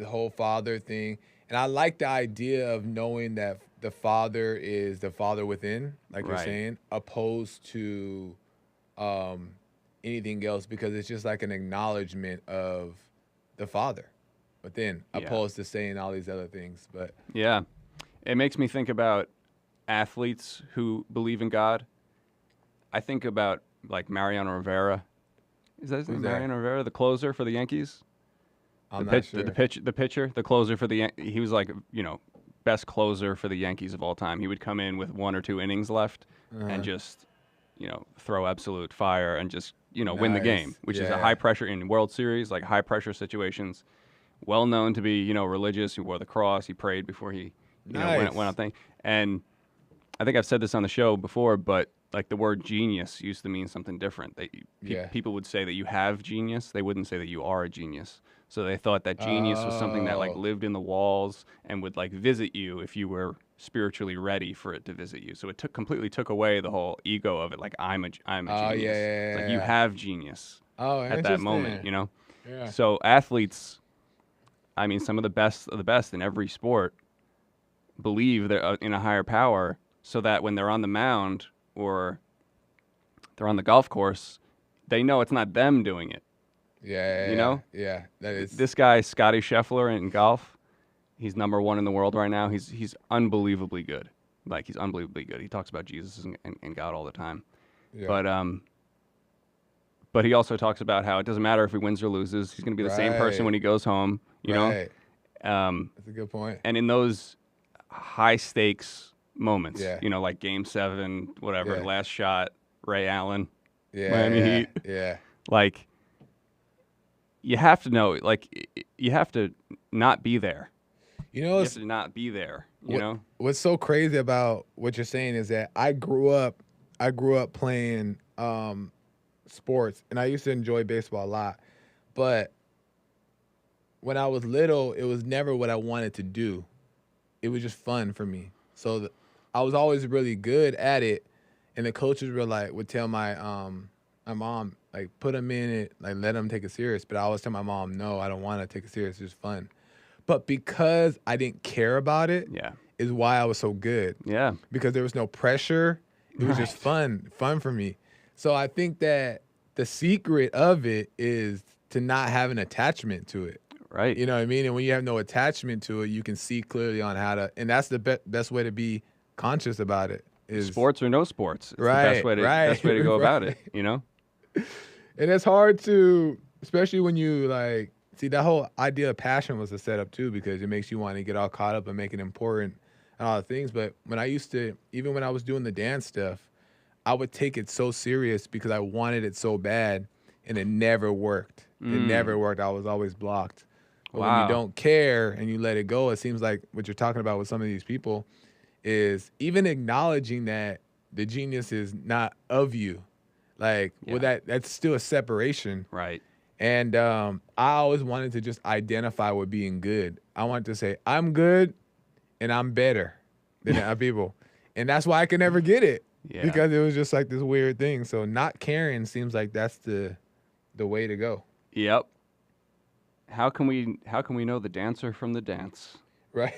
whole Father thing. And I like the idea of knowing that the Father is the Father within, like you're saying, opposed to anything else, because it's just like an acknowledgement of the Father within, opposed to saying all these other things. But yeah, it makes me think about athletes who believe in God. I think about like Mariano Rivera. Is that his name? Mariano Rivera, the closer for the Yankees? I'm not sure. The pitcher, the closer for the he was like, best closer for the Yankees of all time. He would come in with 1 or 2 innings left and just, throw absolute fire and just, win the game, which is a high pressure in World Series, like high pressure situations. Well known to be, religious. He wore the cross. He prayed before he, went on thing. And I think I've said this on the show before, but like the word genius used to mean something different. People would say that you have genius. They wouldn't say that you are a genius. So they thought that genius was something that like lived in the walls and would like visit you if you were spiritually ready for it to visit you. So it completely took away the whole ego of it. Like I'm a genius. It's like you have genius at that moment, Yeah. So athletes, I mean, some of the best in every sport believe they're in a higher power, so that when they're on the mound or they're on the golf course, they know it's not them doing it. Yeah. That is this guy, Scotty Scheffler in golf. He's number 1 in the world right now. He's unbelievably good. Like he's unbelievably good. He talks about Jesus and God all the time. Yeah. But he also talks about how it doesn't matter if he wins or loses. He's going to be the same person when he goes home. You know. That's a good point. And in those high stakes moments. Yeah. You know, like Game 7, whatever, Yeah. last shot, Ray Allen, Yeah, Miami yeah, Heat. yeah. Like, you have to know, like, you have to not be there. You know, You have to not be there, you know? What's so crazy about what you're saying is that I grew up playing sports, and I used to enjoy baseball a lot. But when I was little, it was never what I wanted to do. It was just fun for me. So I was always really good at it, and the coaches were like, would tell my mom, like, put him in it, like, let him take it serious. But I always tell my mom, no, I don't want to take it serious. It's just fun. But because I didn't care about it, Yeah. is why I was so good. Yeah. Because there was no pressure. It was just fun for me. So I think that the secret of it is to not have an attachment to it. Right. You know what I mean? And when you have no attachment to it, you can see clearly on how to, and that's the best way to be conscious about it. Is sports or no sports. It's right, the best way to, best way to go about it, you know? And it's hard to, especially when you like, see, that whole idea of passion was a setup too, because it makes you want to get all caught up and make it important and all the things. But when I used to, even when I was doing the dance stuff, I would take it so serious because I wanted it so bad, and it never worked. It never worked. I was always blocked. But when you don't care and you let it go, it seems like what you're talking about with some of these people is even acknowledging that the genius is not of you. Like, well, that's still a separation. Right. And I always wanted to just identify with being good. I wanted to say, I'm good and I'm better than other people. And that's why I could never get it. Yeah. Because it was just like this weird thing. So not caring seems like that's the way to go. Yep. How can we know the dancer from the dance? Right.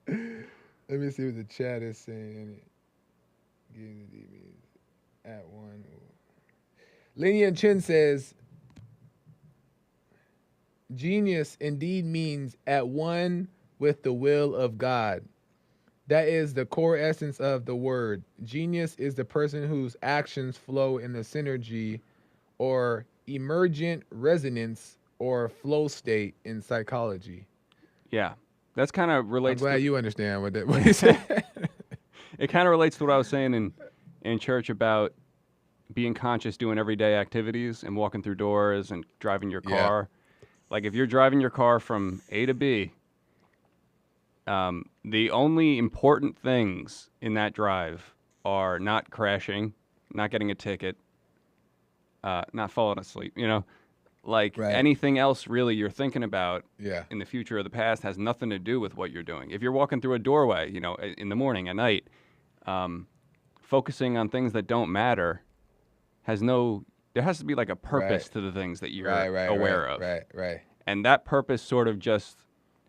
Let me see what the chat is saying. Give the DBs at one. Linian Chin says, genius indeed means at one with the will of God. That is the core essence of the word. Genius is the person whose actions flow in the synergy or emergent resonance or flow state in psychology. Yeah. That's kind of relates. I'm glad you understand what he said. It kind of relates to what I was saying in church about being conscious, doing everyday activities and walking through doors and driving your car. Yeah. Like if you're driving your car from A to B, the only important things in that drive are not crashing, not getting a ticket, not falling asleep, you know? Like anything else really you're thinking about in the future or the past has nothing to do with what you're doing. If you're walking through a doorway, you know, in the morning, at night, focusing on things that don't matter there has to be like a purpose to the things that you're aware of. Right. And that purpose sort of just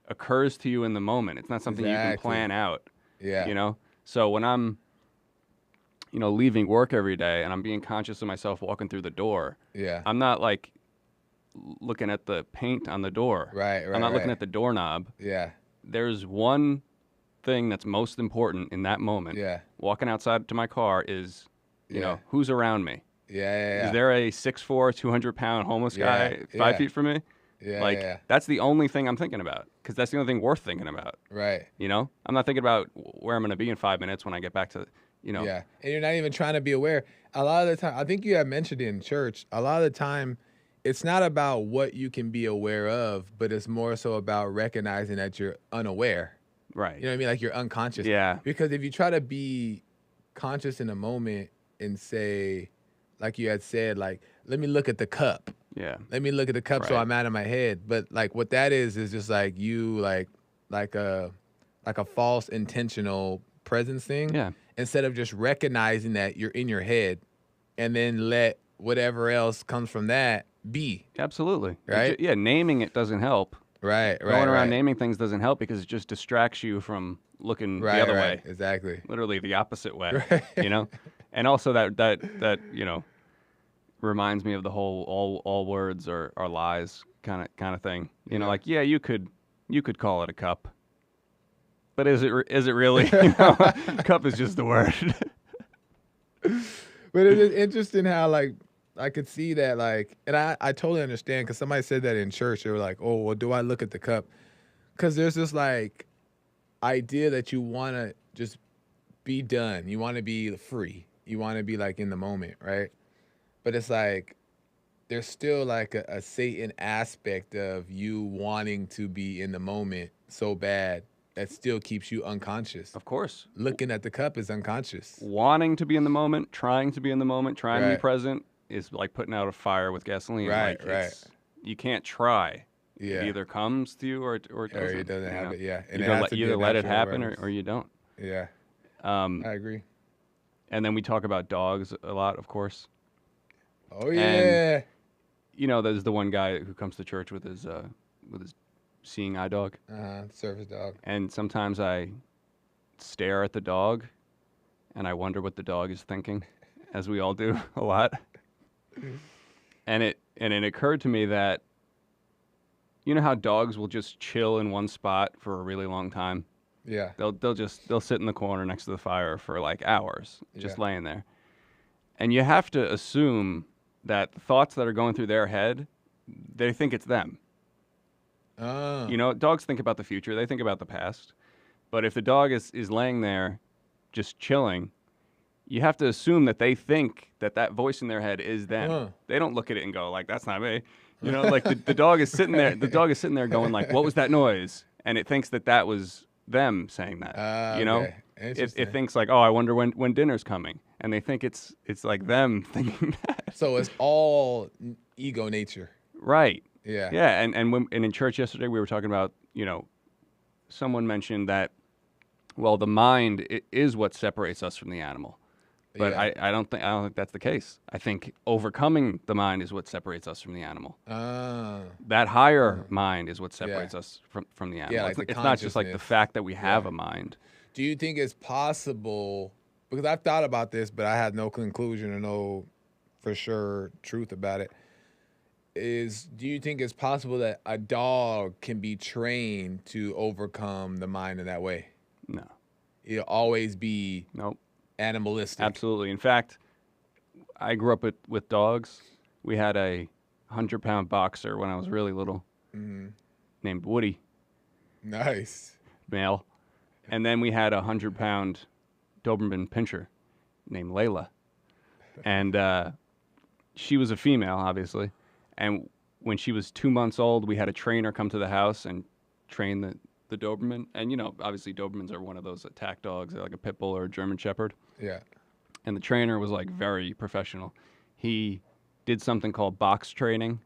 occurs to you in the moment. It's not something you can plan out. Yeah. You know? So when I'm, you know, leaving work every day and I'm being conscious of myself walking through the door, I'm not like looking at the paint on the door. Right. I'm not looking at the doorknob. Yeah. There's one thing that's most important in that moment. Yeah. Walking outside to my car is, you know, who's around me? Yeah. Is there a 6'4", 200-pound homeless guy 5 feet from me? Yeah. That's the only thing I'm thinking about because that's the only thing worth thinking about. Right. You know? I'm not thinking about where I'm going to be in 5 minutes when I get back to, you know. Yeah. And you're not even trying to be aware. A lot of the time, I think you have mentioned it in church, a lot of the time, it's not about what you can be aware of, but it's more so about recognizing that you're unaware. Right. You know what I mean? Like you're unconscious. Yeah. Because if you try to be conscious in a moment and say, like you had said, like, let me look at the cup. Yeah. Let me look at the cup so I'm out of my head. But like what that is just like you like a false intentional presence thing. Yeah. Instead of just recognizing that you're in your head and then let whatever else comes from that be. Absolutely. Right? Yeah, naming it doesn't help. Right. Going around naming things doesn't help because it just distracts you from looking the other way. Exactly. Literally the opposite way. You know? And also that you know, reminds me of the whole all words are lies kind of thing. You know, like you could call it a cup. But is it really? You know, cup is just the word. But it is interesting how like I could see that like, and I totally understand because somebody said that in church. They were like, oh, well, do I look at the cup? Because there's this like, idea that you want to just be done. You want to be free. You want to be like in the moment, right? But it's like there's still like a Satan aspect of you wanting to be in the moment so bad that still keeps you unconscious. Of course. Looking at the cup is unconscious. Wanting to be in the moment, trying to be in the moment, trying to be Right. present is like putting out a fire with gasoline. Right, like right. You can't try. Yeah. It either comes to you or it doesn't. Or it doesn't you have know? it, yeah. And You it has either, to be you either a let it natural happen awareness. or you don't. Yeah, Um, I agree. and then we talk about dogs a lot, of course. Oh yeah. You know, there's the one guy who comes to church with his seeing eye dog. Service dog. And sometimes I stare at the dog and I wonder what the dog is thinking, as we all do a lot. And it occurred to me that, you know how dogs will just chill in one spot for a really long time? Yeah. They'll sit in the corner next to the fire for like hours, just Yeah. laying there. And you have to assume that the thoughts that are going through their head, they think it's them. Oh. You know, dogs think about the future, they think about the past. But if the dog is laying there just chilling, you have to assume that they think that voice in their head is them. Huh. They don't look at it and go like, that's not me. You know, like the dog is sitting there, going like, what was that noise? And it thinks that was them saying that. You know? Okay. It Interesting. thinks like, oh, I wonder when dinner's coming. And they think it's like them thinking that. So it's all ego nature. Right. Yeah. Yeah, and in church yesterday we were talking about, you know, someone mentioned that, well, the mind is what separates us from the animal, but Yeah. I don't think that's the case. I think overcoming the mind is what separates us from the animal. That higher mind is what separates us from the animal. like the it's not just like the consciousness. fact that we have Yeah. a mind. Do you think it's possible? Because I've thought about this, but I had no conclusion or no for sure truth about it. Do you think it's possible that a dog can be trained to overcome the mind in that way? No, It'll always be nope, animalistic. absolutely. In fact, I grew up with dogs. We had a 100-pound boxer when I was really little, named Woody, Nice. male. And then we had a 100-pound Doberman pinscher named Layla. And she was a female, obviously. And when she was 2 months old, we had a trainer come to the house and train the Doberman. And, you know, obviously Dobermans are one of those attack dogs. They're like a pit bull or a German Shepherd. Yeah. And the trainer was like very professional. He did something called box training.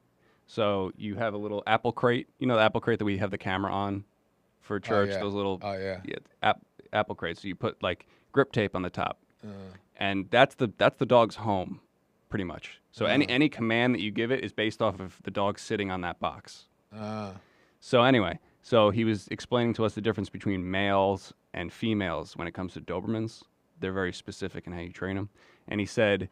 So you have a little apple crate, you know, the apple crate that we have the camera on for church, yeah. those little Oh, yeah. apple crates. So you put like grip tape on the top, and that's the dog's home, pretty much. So any command that you give it is based off of the dog sitting on that box. So anyway, so he was explaining to us the difference between males and females when it comes to Dobermans. They're very specific in how you train them. And he said,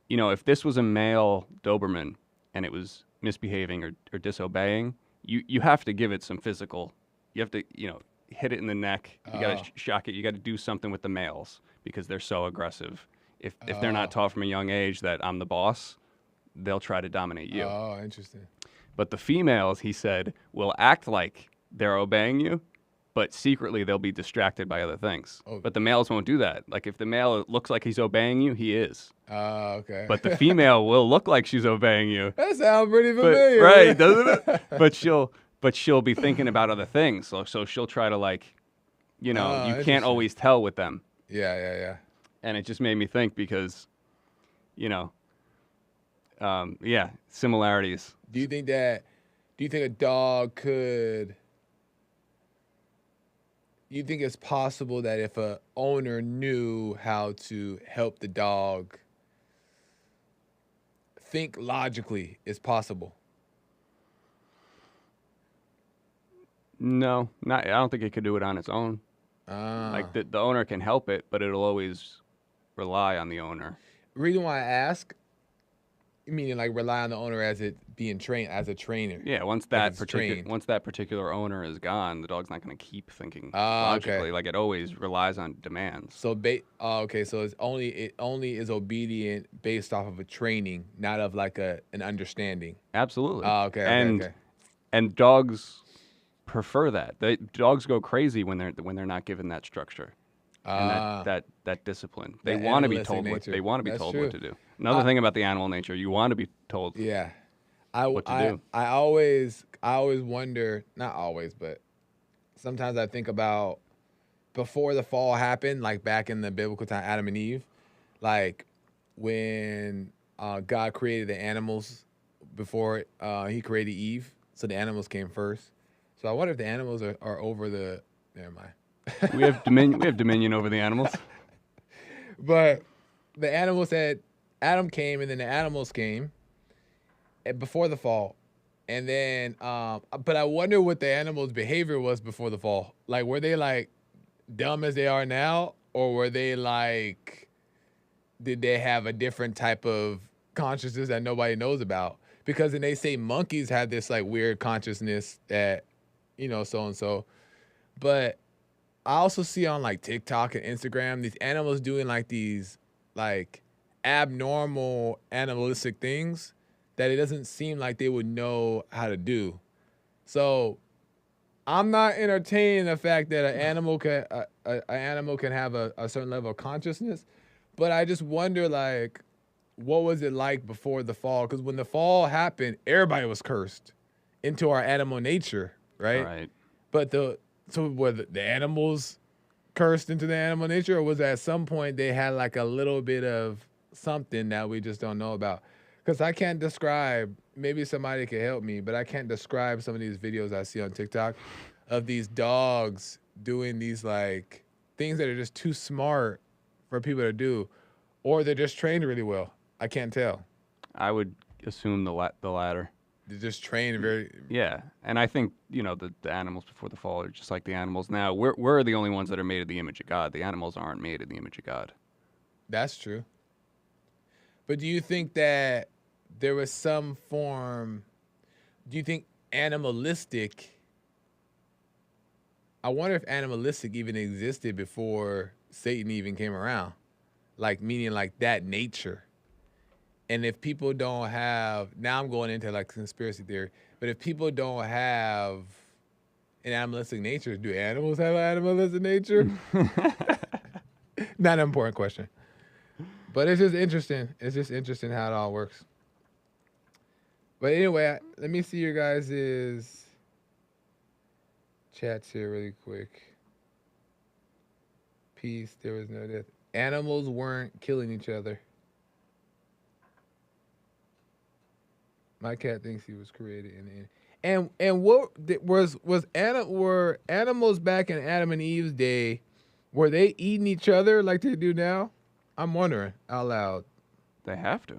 you know, if this was a male Doberman and it was misbehaving or disobeying, you have to give it some physical. You have to, you know, hit it in the neck. You got to shock it. You got to do something with the males because they're so aggressive. If they're not taught from a young age that I'm the boss, they'll try to dominate you. Oh, interesting. But the females, he said, will act like they're obeying you, but secretly they'll be distracted by other things. Oh. But the males won't do that. Like if the male looks like he's obeying you, he is. Okay. But the female will look like she's obeying you. That sounds pretty But, familiar. right, doesn't it? But she'll be thinking about other things. So she'll try to like, you know, you interesting. can't always tell with them. Yeah. And it just made me think because, you know, similarities. Do you think a dog could? You think it's possible that if a owner knew how to help the dog think logically, it's possible? No, I don't think it could do it on its own. Like the owner can help it, but it'll always rely on the owner. Reason why I ask, meaning like rely on the owner as it being trained as a trainer. Yeah, once it's trained. that particular owner is gone, the dog's not going to keep thinking Okay. logically. Like it always relies on demands. So so it only is obedient based off of a training, not of like an understanding. Absolutely. Okay. And dogs prefer that. Dogs go crazy when they're not given that structure and that discipline. They want to be told what they want to be told what to do. Another thing about the animal nature, you want to be told what to do. I always wonder, not always, but sometimes I think about before the fall happened, like back in the biblical time, Adam and Eve, like when God created the animals before he created Eve, so the animals came first. So I wonder if the animals are over the. Never mind. We have dominion over the animals. But the animals said Adam came, and then the animals came before the fall, and then. But I wonder what the animals' behavior was before the fall. Like, were they like dumb as they are now, or were they like? Did they have a different type of consciousness that nobody knows about? Because then they say monkeys have this like weird consciousness that, so and so. But I also see on like TikTok and Instagram these animals doing like these like abnormal animalistic things that it doesn't seem like they would know how to do. So I'm not entertaining the fact that an animal can have a certain level of consciousness, but I just wonder like, what was it like before the fall? Because when the fall happened, everybody was cursed into our animal nature, right? Right. But were the animals cursed into the animal nature, or was at some point they had like a little bit of something that we just don't know about? Because I can't describe, maybe somebody can help me, but I can't describe some of these videos I see on TikTok of these dogs doing these like things that are just too smart for people to do, or they're just trained really well. I can't tell. I would assume the latter. They're just trained very. Yeah, and I think the animals before the fall are just like the animals now. We're the only ones that are made in the image of God. The animals aren't made in the image of God. That's true. But do you think that there was some form? Do you think animalistic? I wonder if animalistic even existed before Satan even came around, like meaning like that nature. And if people don't have, now I'm going into like conspiracy theory, but if people don't have an animalistic nature, do animals have an animalistic nature? Not an important question. But it's just interesting. It's just interesting how it all works. But anyway, let me see your guys' chats here really quick. Peace, there was no death. Animals weren't killing each other. My cat thinks he was created in the end. And what were animals back in Adam and Eve's day? Were they eating each other like they do now? I'm wondering out loud. They have to.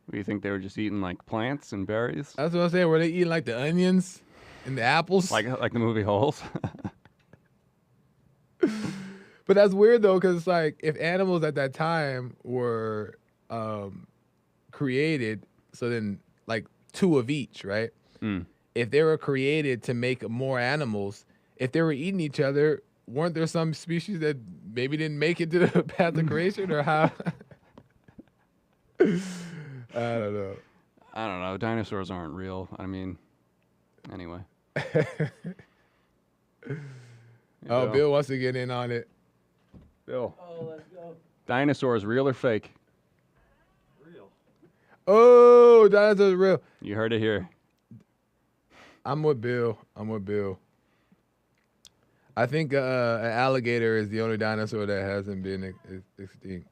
Do you think they were just eating like plants and berries? That's what I'm saying. Were they eating like the onions and the apples? Like the movie Holes? But that's weird though, because it's like if animals at that time were created, so then like two of each, right? Mm. If they were created to make more animals, if they were eating each other, weren't there some species that maybe didn't make it to the path of creation, or how? I don't know. Dinosaurs aren't real. I mean, anyway. Bill wants to get in on it. Bill. Oh, let's go. Dinosaurs, real or fake? Real. Oh, dinosaurs are real. You heard it here. I'm with Bill. I think an alligator is the only dinosaur that hasn't been extinct.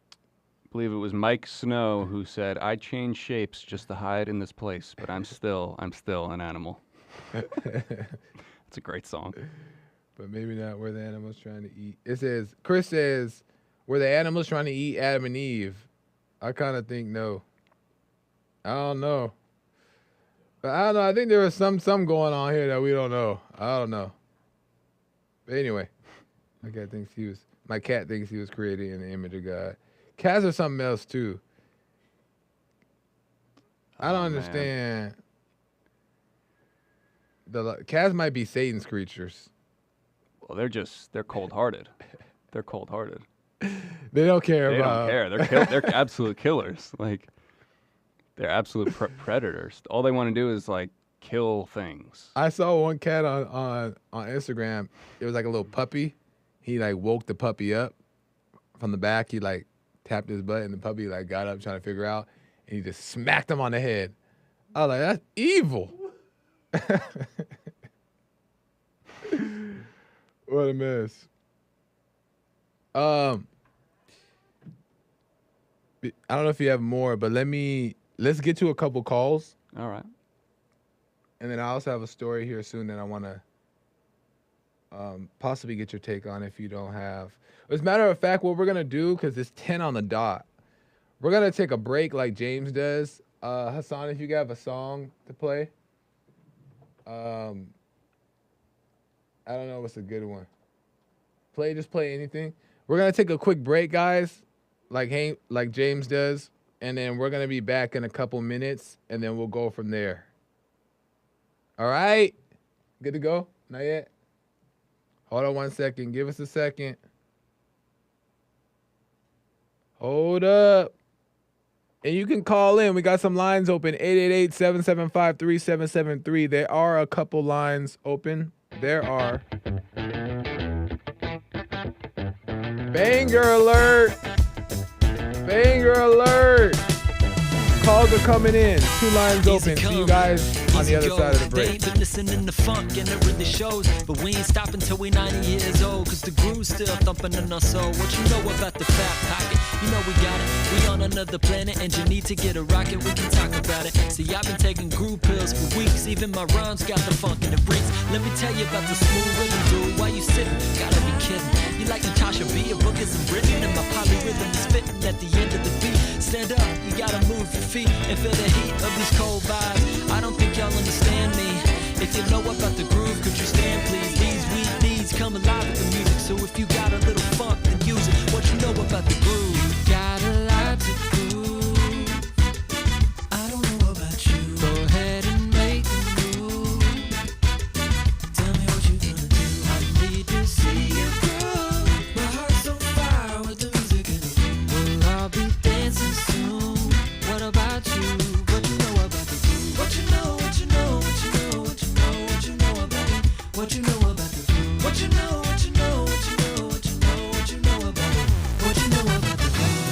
I believe it was Mike Snow who said, "I change shapes just to hide in this place, but I'm still an animal." It's a great song. But maybe not. Were the animals trying to eat? Chris says, were the animals trying to eat Adam and Eve? I kind of think no. I don't know. But I don't know. I think there was some going on here that we don't know. I don't know. But anyway, my cat thinks he was created in the image of God. Cats are something else too. I don't understand. Cats might be Satan's creatures. Well, they're cold-hearted. They're cold-hearted. They don't care They about. don't care. They're absolute killers. Like, they're absolute predators. All they want to do is like kill things. I saw one cat on Instagram. It was like a little puppy. He like woke the puppy up from the back. He like tapped his butt, and the puppy like got up trying to figure out, and he just smacked him on the head. I was like, that's evil. What a mess. I don't know if you have more, but let's get to a couple calls. All right. And then I also have a story here soon that I want to possibly get your take on if you don't have. As a matter of fact, what we're going to do, because it's 10 on the dot, we're going to take a break like James does. Hassan, if you have a song to play. I don't know what's a good one. Just play anything. We're going to take a quick break, guys, like James does. And then we're going to be back in a couple minutes, and then we'll go from there. All right? Good to go? Not yet? Hold on 1 second. Give us a second. Hold up. And you can call in. We got some lines open. 888-775-3773. There are a couple lines open. There are. Banger alert. Banger alert. Calls are coming in. 2 lines open. See you guys on the other side of the break. Been listening to funk and it really shows. But we ain't stopping till we 90 years old. Cause the groove's still thumping in our soul. What you know about the fat pocket? You know we got it. We on another planet and you need to get a rocket. We can talk about it. See, I've been taking groove pills for weeks. Even my rhymes got the funk in the bricks. Let me tell you about the smooth rhythm, dude. Why you sitting? Gotta be kidding. You like Natasha B? Your book isn't written and my polyrhythm is fitting at the end of the beat. Stand up, you gotta move your feet and feel the heat of these cold vibes. I don't think y'all understand me. If you know about the groove, could you stand please? These weak needs come alive with the music. So if you got a little funk, then use it. What you know about the groove? You got a lot to prove. I don't know about you. Go ahead and make a move. Tell me what you gonna do. I need to see you groove. My heart's on fire with the music in it. Well, I'll be dancing soon. What about you? What you know about the groove? What you know, what you know, what you know, what you know, what you know about it? What you know about the groove? What you know, what you know, what you know, what you know, what you know about it? What you know about the groove?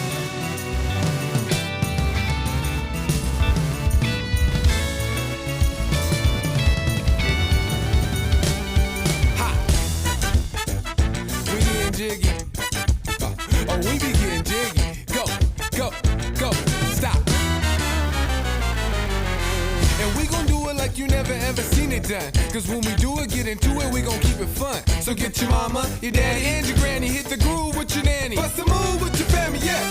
We getting jiggy. Oh, we be getting jiggy. Go, go, go, stop. And we gon' do it like you never ever seen it done. Cause when we do it, get into it, we gon' keep it fun. So get your mama, your daddy, and your granny. Hit the groove with your nanny. Bust a move with your family, yeah.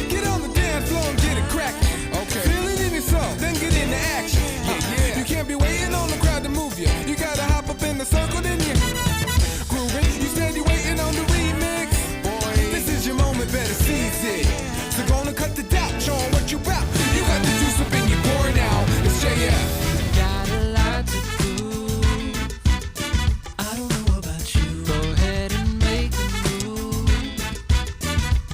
Get on the dance floor and get it crackin'. Okay. Feel it in your soul, then get into action. Yeah. You can't be waiting on the crowd to move you. You gotta hop up in the circle, then you grooving. You steady waiting on the remix. Boy, this is your moment, better seize it. So gonna cut the doubt, show 'em what you bout. You got the juice up in your pour now. It's JF. Got a lot to prove. I don't know about you. Go ahead and make a move.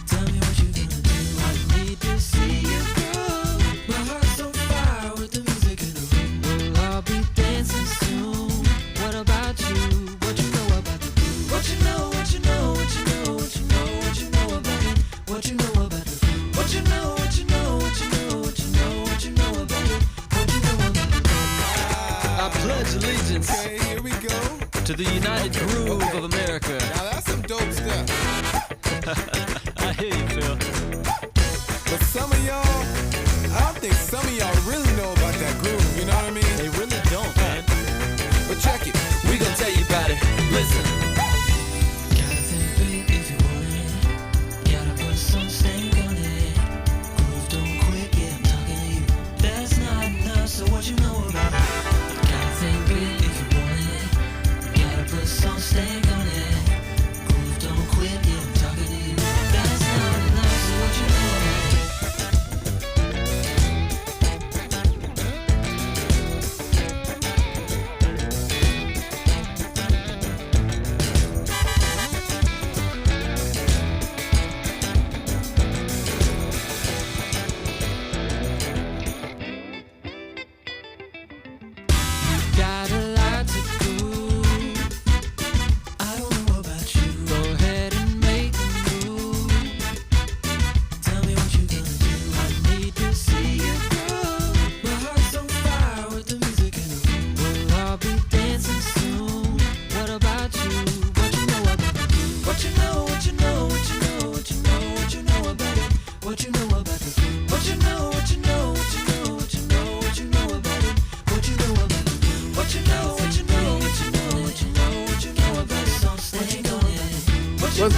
Tell me what you gonna do. I need to see you groove. My heart's on fire with the music in the room. Well, I'll be dancing soon. What about you? What you know about the groove? What you know, what you know, what you know, what you know, what you know about it? What you know about the groove? What you know, what you know, what you know, what you know, what you know about it? What you know about it? I pledge allegiance Okay, here we go. to the United Groove of America. Now that's some dope stuff. I hear you, Phil. But some of y'all, I don't think some of y'all really know about that groove, you know what I mean? They really don't, man. But check it. We gon' tell you about it. Listen. Gotta think big if you want it. Gotta put some stank on it. Groove don't quit, yeah, I'm talking to you. That's not enough, so what you know about it? Gotta think big if you want it. Gotta put some stank on it. Groove don't quit, yeah, I'm talking to you. That's not enough, so what you know about it?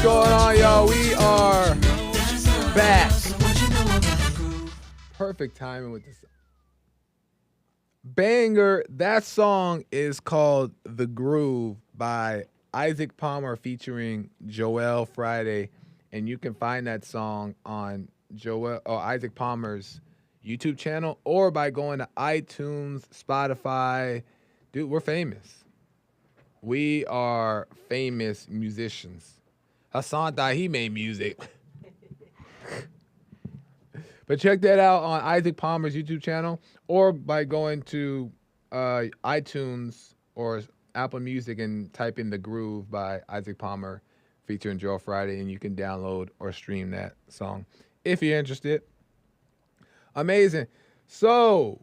going on, y'all? We are back. Perfect timing with this banger. That song is called The Groove by Isaac Palmer featuring Joel Friday. And you can find that song on Isaac Palmer's YouTube channel or by going to iTunes, Spotify. Dude, we're famous. We are famous musicians. Hassan thought he made music. But check that out on Isaac Palmer's YouTube channel or by going to iTunes or Apple Music and type in The Groove by Isaac Palmer featuring Joel Friday, and you can download or stream that song if you're interested. Amazing. So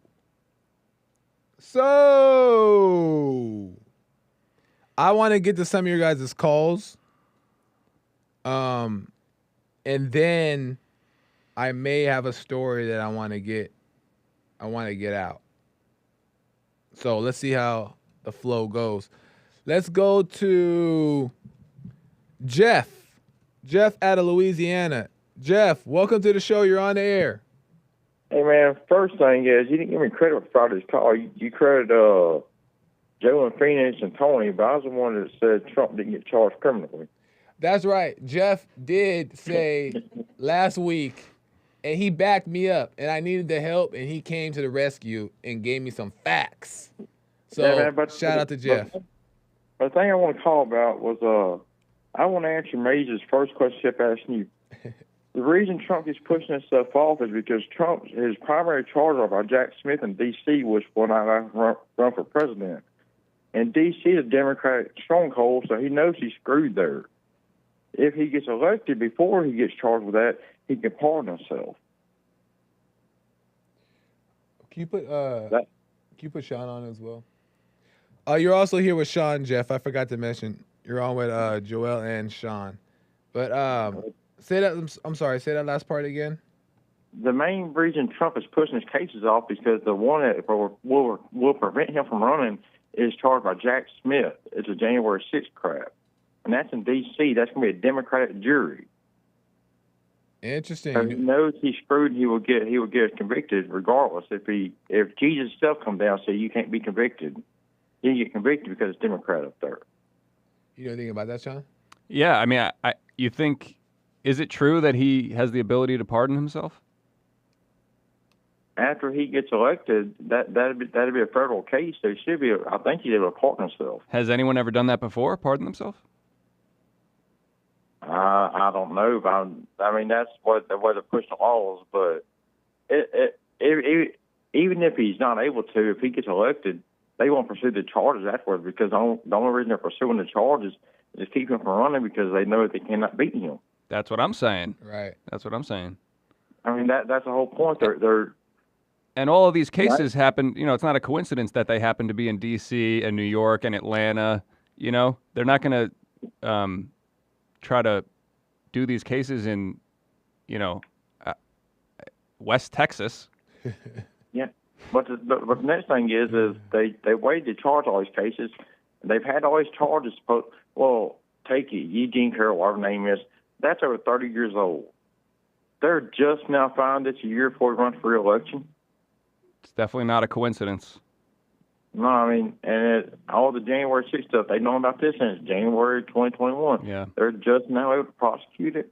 I want to get to some of your guys' calls. And then I may have a story that I want to get out. So let's see how the flow goes. Let's go to Jeff. Jeff out of Louisiana. Jeff, welcome to the show. You're on the air. Hey, man, first thing is, you didn't give me credit for Friday's call. You credited Joe and Phoenix and Tony, but I was the one that said Trump didn't get charged criminally. That's right. Jeff did say last week, and he backed me up, and I needed the help, and he came to the rescue and gave me some facts. So yeah, man, shout out to Jeff. But the thing I want to call about was I want to answer Maze's first question Chip asked you. The reason Trump is pushing this stuff off is because his primary charge by Jack Smith in D.C. was when I run for president. And D.C. is a Democratic stronghold, so he knows he's screwed there. If he gets elected before he gets charged with that, he can pardon himself. Can you put Sean on as well? You're also here with Sean, Jeff. I forgot to mention you're on with Joel and Sean. But say that. I'm sorry. Say that last part again. The main reason Trump is pushing his cases off is because the one that will prevent him from running is charged by Jack Smith. It's a January 6th crap. And that's in D.C. That's going to be a Democratic jury. Interesting. So he knows he's screwed. He will get convicted regardless. If Jesus himself comes down and says you can't be convicted, you get convicted because it's Democrat up there. You know anything about that, Sean? Yeah, I mean, you think, is it true that he has the ability to pardon himself? After he gets elected, that'd be a federal case. There should be. I think he's able to pardon himself. Has anyone ever done that before? Pardon themselves? I don't know. I mean, that's what the way they're pushing the laws. But even if he's not able to, if he gets elected, they won't pursue the charges afterwards because the only reason they're pursuing the charges is to keep him from running because they know that they cannot beat him. That's what I'm saying. Right. That's what I'm saying. I mean, that's the whole point. And all of these cases happen, it's not a coincidence that they happen to be in D.C. and New York and Atlanta. They're not going to try to do these cases in, West Texas. Yeah. But the next thing is they waited to charge all these cases. They've had all these charges. Well, take it, Eugene Carroll, whatever his name is. That's over 30 years old. They're just now finding this a year before he runs for re-election. It's definitely not a coincidence. No, I mean, all the January 6th stuff, they know about this since January 2021. Yeah. They're just now able to prosecute it.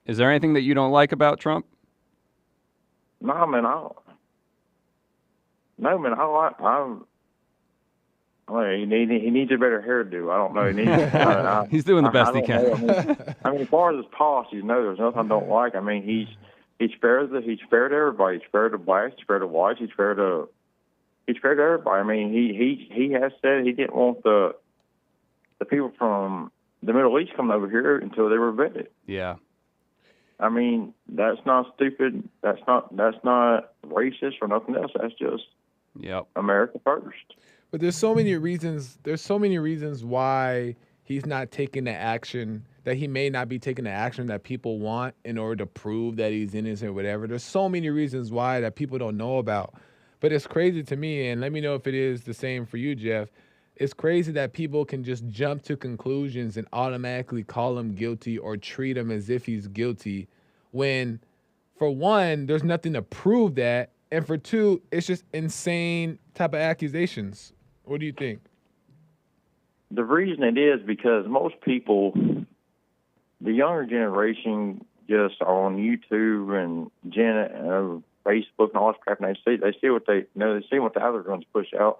Is there anything that you don't like about Trump? No, man, he needs a better hairdo. I don't know. He's doing the best he can. I mean, as far as his policies, no, there's nothing I don't like. I mean, he's fair to everybody. He's fair to blacks. He's fair to whites. He's fair to everybody. I mean, he has said he didn't want the people from the Middle East coming over here until they were vetted. Yeah. I mean, that's not stupid. That's not racist or nothing else. That's just America first. But there's so many reasons. There's so many reasons why he's not taking the action, that he may not be taking the action that people want in order to prove that he's innocent or whatever. There's so many reasons why that people don't know about. But it's crazy to me, and let me know if it is the same for you, Jeff, it's crazy that people can just jump to conclusions and automatically call him guilty or treat him as if he's guilty when, for one, there's nothing to prove that. And for two, it's just insane type of accusations. What do you think? The reason it is because most people, the younger generation, just are on YouTube and Facebook and all this crap, and they see what they see what the algorithms push out,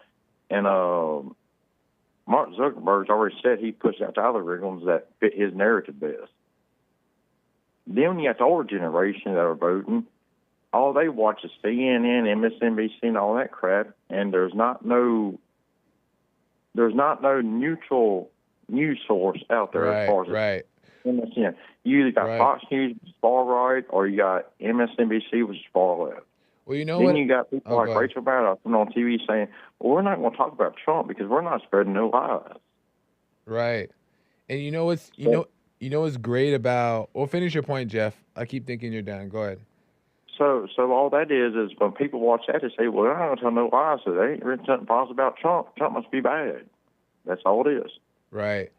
and Mark Zuckerberg's already said he pushed out the algorithms that fit his narrative best. Then you got the older generation that are voting. All they watch is CNN, MSNBC, and all that crap, and there's not no neutral news source out there as far as MSN. You either got Fox News, which is far right, or you got MSNBC, which is far left. Well, you know then what? You got people like Rachel Maddow on TV saying, "Well, we're not going to talk about Trump because we're not spreading no lies." Right. And you know what's what's great about? Well, finish your point, Jeff. I keep thinking you're done. Go ahead. So all that is when people watch that, they say, "Well, they're not going to tell no lies. So they ain't written something positive about Trump. Trump must be bad." That's all it is. Right.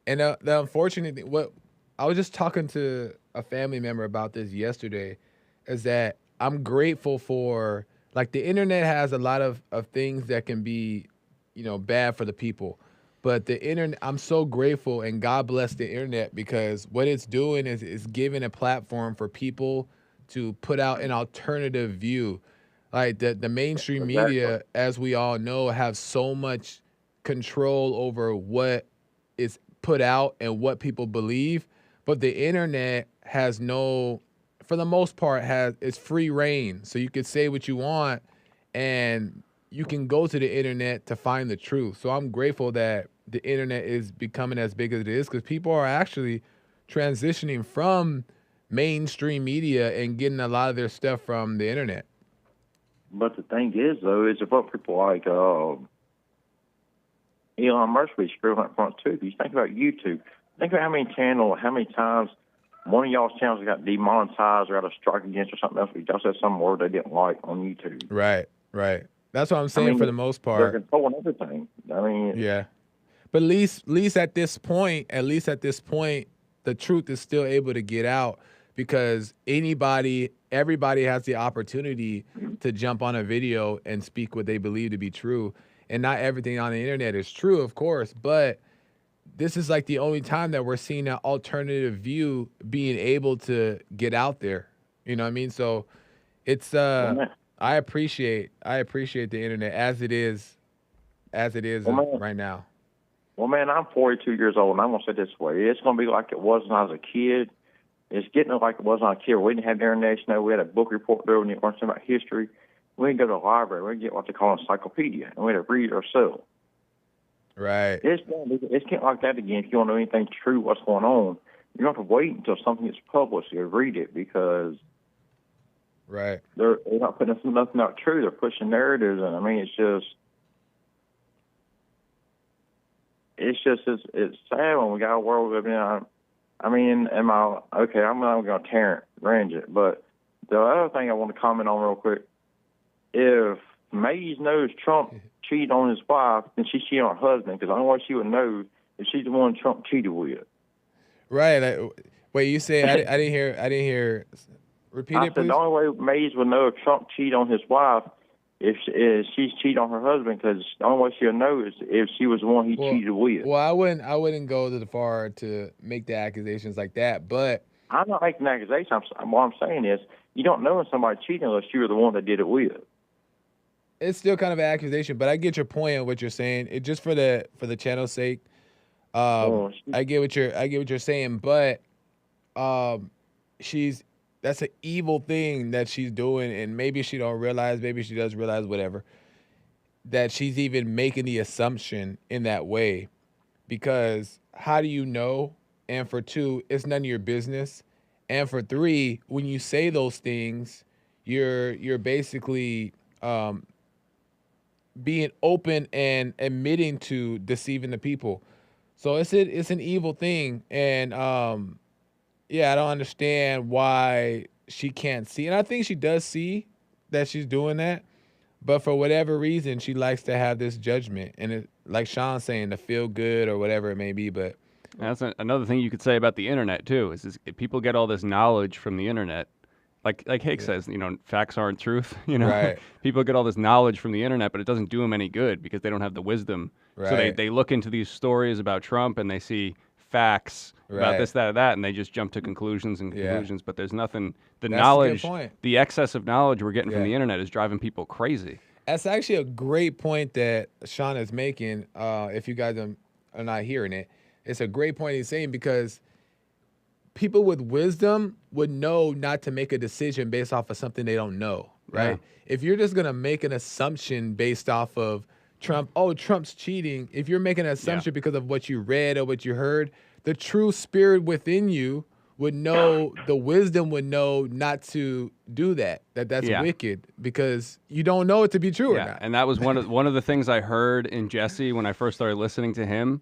And the unfortunate thing, what I was just talking to a family member about this yesterday, is that I'm grateful for, like, the internet has a lot of things that can be, bad for the people. But the internet, I'm so grateful, and God bless the internet, because what it's doing is giving a platform for people to put out an alternative view. Like the mainstream media, as we all know, have so much control over what is put out and what people believe. But the internet has for the most part, it's free reign. So you can say what you want, and you can go to the internet to find the truth. So I'm grateful that the internet is becoming as big as it is, because people are actually transitioning from mainstream media and getting a lot of their stuff from the internet. But the thing is, though, is what people like Elon Musk be screwing up front too. If you think about YouTube, think about how many times one of y'all's channels got demonetized or got a strike against or something else because y'all said some word they didn't like on YouTube. Right. That's what I'm saying. For the most part, they're controlling everything. Yeah. But at least at this point, the truth is still able to get out, because everybody has the opportunity to jump on a video and speak what they believe to be true. And not everything on the internet is true, of course, but this is like the only time that we're seeing an alternative view being able to get out there. You know what I mean? So it's I appreciate the internet as it is right now. Well, man, I'm 42 years old, and I'm going to say this way. It's going to be like it was when I was a kid. It's getting like it was when I was a kid. We didn't have the internet. We had a book report there. We didn't learn something about history. We didn't go to the library. We didn't get what they call an encyclopedia, and we had to read it ourselves. Right. It's getting like that again. If you want to know anything true, what's going on, you don't have to wait until something gets published to read it, because they're not putting nothing out true. They're pushing narratives, and I mean, it's sad when we got a world living in. I mean, I'm not going to range it, but the other thing I want to comment on real quick, if Mays knows Trump cheated on his wife, then she cheated on her husband, because the only way she would know is she's the one Trump cheated with. Right. Wait, you say I didn't hear. Repeat it, please. The only way Mays would know if Trump cheated on his wife if she's cheated on her husband, because the only way she'll know is if she was the one he cheated with. Well, I wouldn't go to the far to make the accusations like that, but I'm not making an accusation. What I'm saying is, you don't know when somebody cheated unless you were the one that did it with. It's still kind of an accusation, but I get your point on what you're saying. It just for the channel's sake. I get what you're saying, but that's an evil thing that she's doing, and maybe she don't realize, maybe she does realize, whatever, that she's even making the assumption in that way, because how do you know? And for two, it's none of your business. And for three, when you say those things, you're basically being open and admitting to deceiving the people. So it's an evil thing, and I don't understand why she can't see. And I think she does see that she's doing that, But for whatever reason, she likes to have this judgment, and it, like Sean's saying, to feel good or whatever it may be. But that's another thing you could say about the internet too. Is people get all this knowledge from the internet, like Hake says, facts aren't truth. Right. People get all this knowledge from the internet, but it doesn't do them any good because they don't have the wisdom. Right. So they look into these stories about Trump and they see facts about this, that, or that, and they just jump to conclusions and conclusions. But there's nothing. The That's knowledge, a good point. the excess of knowledge we're getting from the internet is driving people crazy. That's actually a great point that Sean is making. If you guys are not hearing it, it's a great point he's saying, because people with wisdom would know not to make a decision based off of something they don't know, right? Yeah. If you're just going to make an assumption based off of Trump, Trump's cheating, if you're making an assumption because of what you read or what you heard, the true spirit within you would know, the wisdom would know not to do that. That's wicked, because you don't know it to be true or not. And that was one of the things I heard in Jesse when I first started listening to him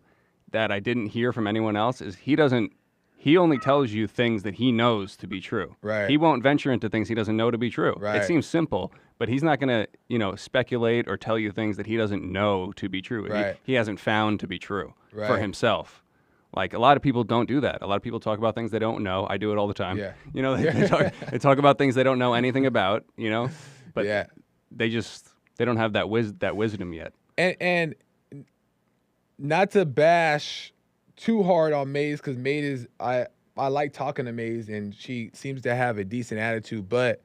that I didn't hear from anyone else is he only tells you things that he knows to be true. Right. He won't venture into things he doesn't know to be true. Right. It seems simple, but he's not going to, speculate or tell you things that he doesn't know to be true. Right. He hasn't found to be true for Right. himself. Like, a lot of people don't do that. A lot of people talk about things they don't know. I do it all the time. Yeah. They talk about things they don't know anything about, but they don't have that wisdom yet. And not to bash too hard on Maze, because Maze is I like talking to Maze, and she seems to have a decent attitude, but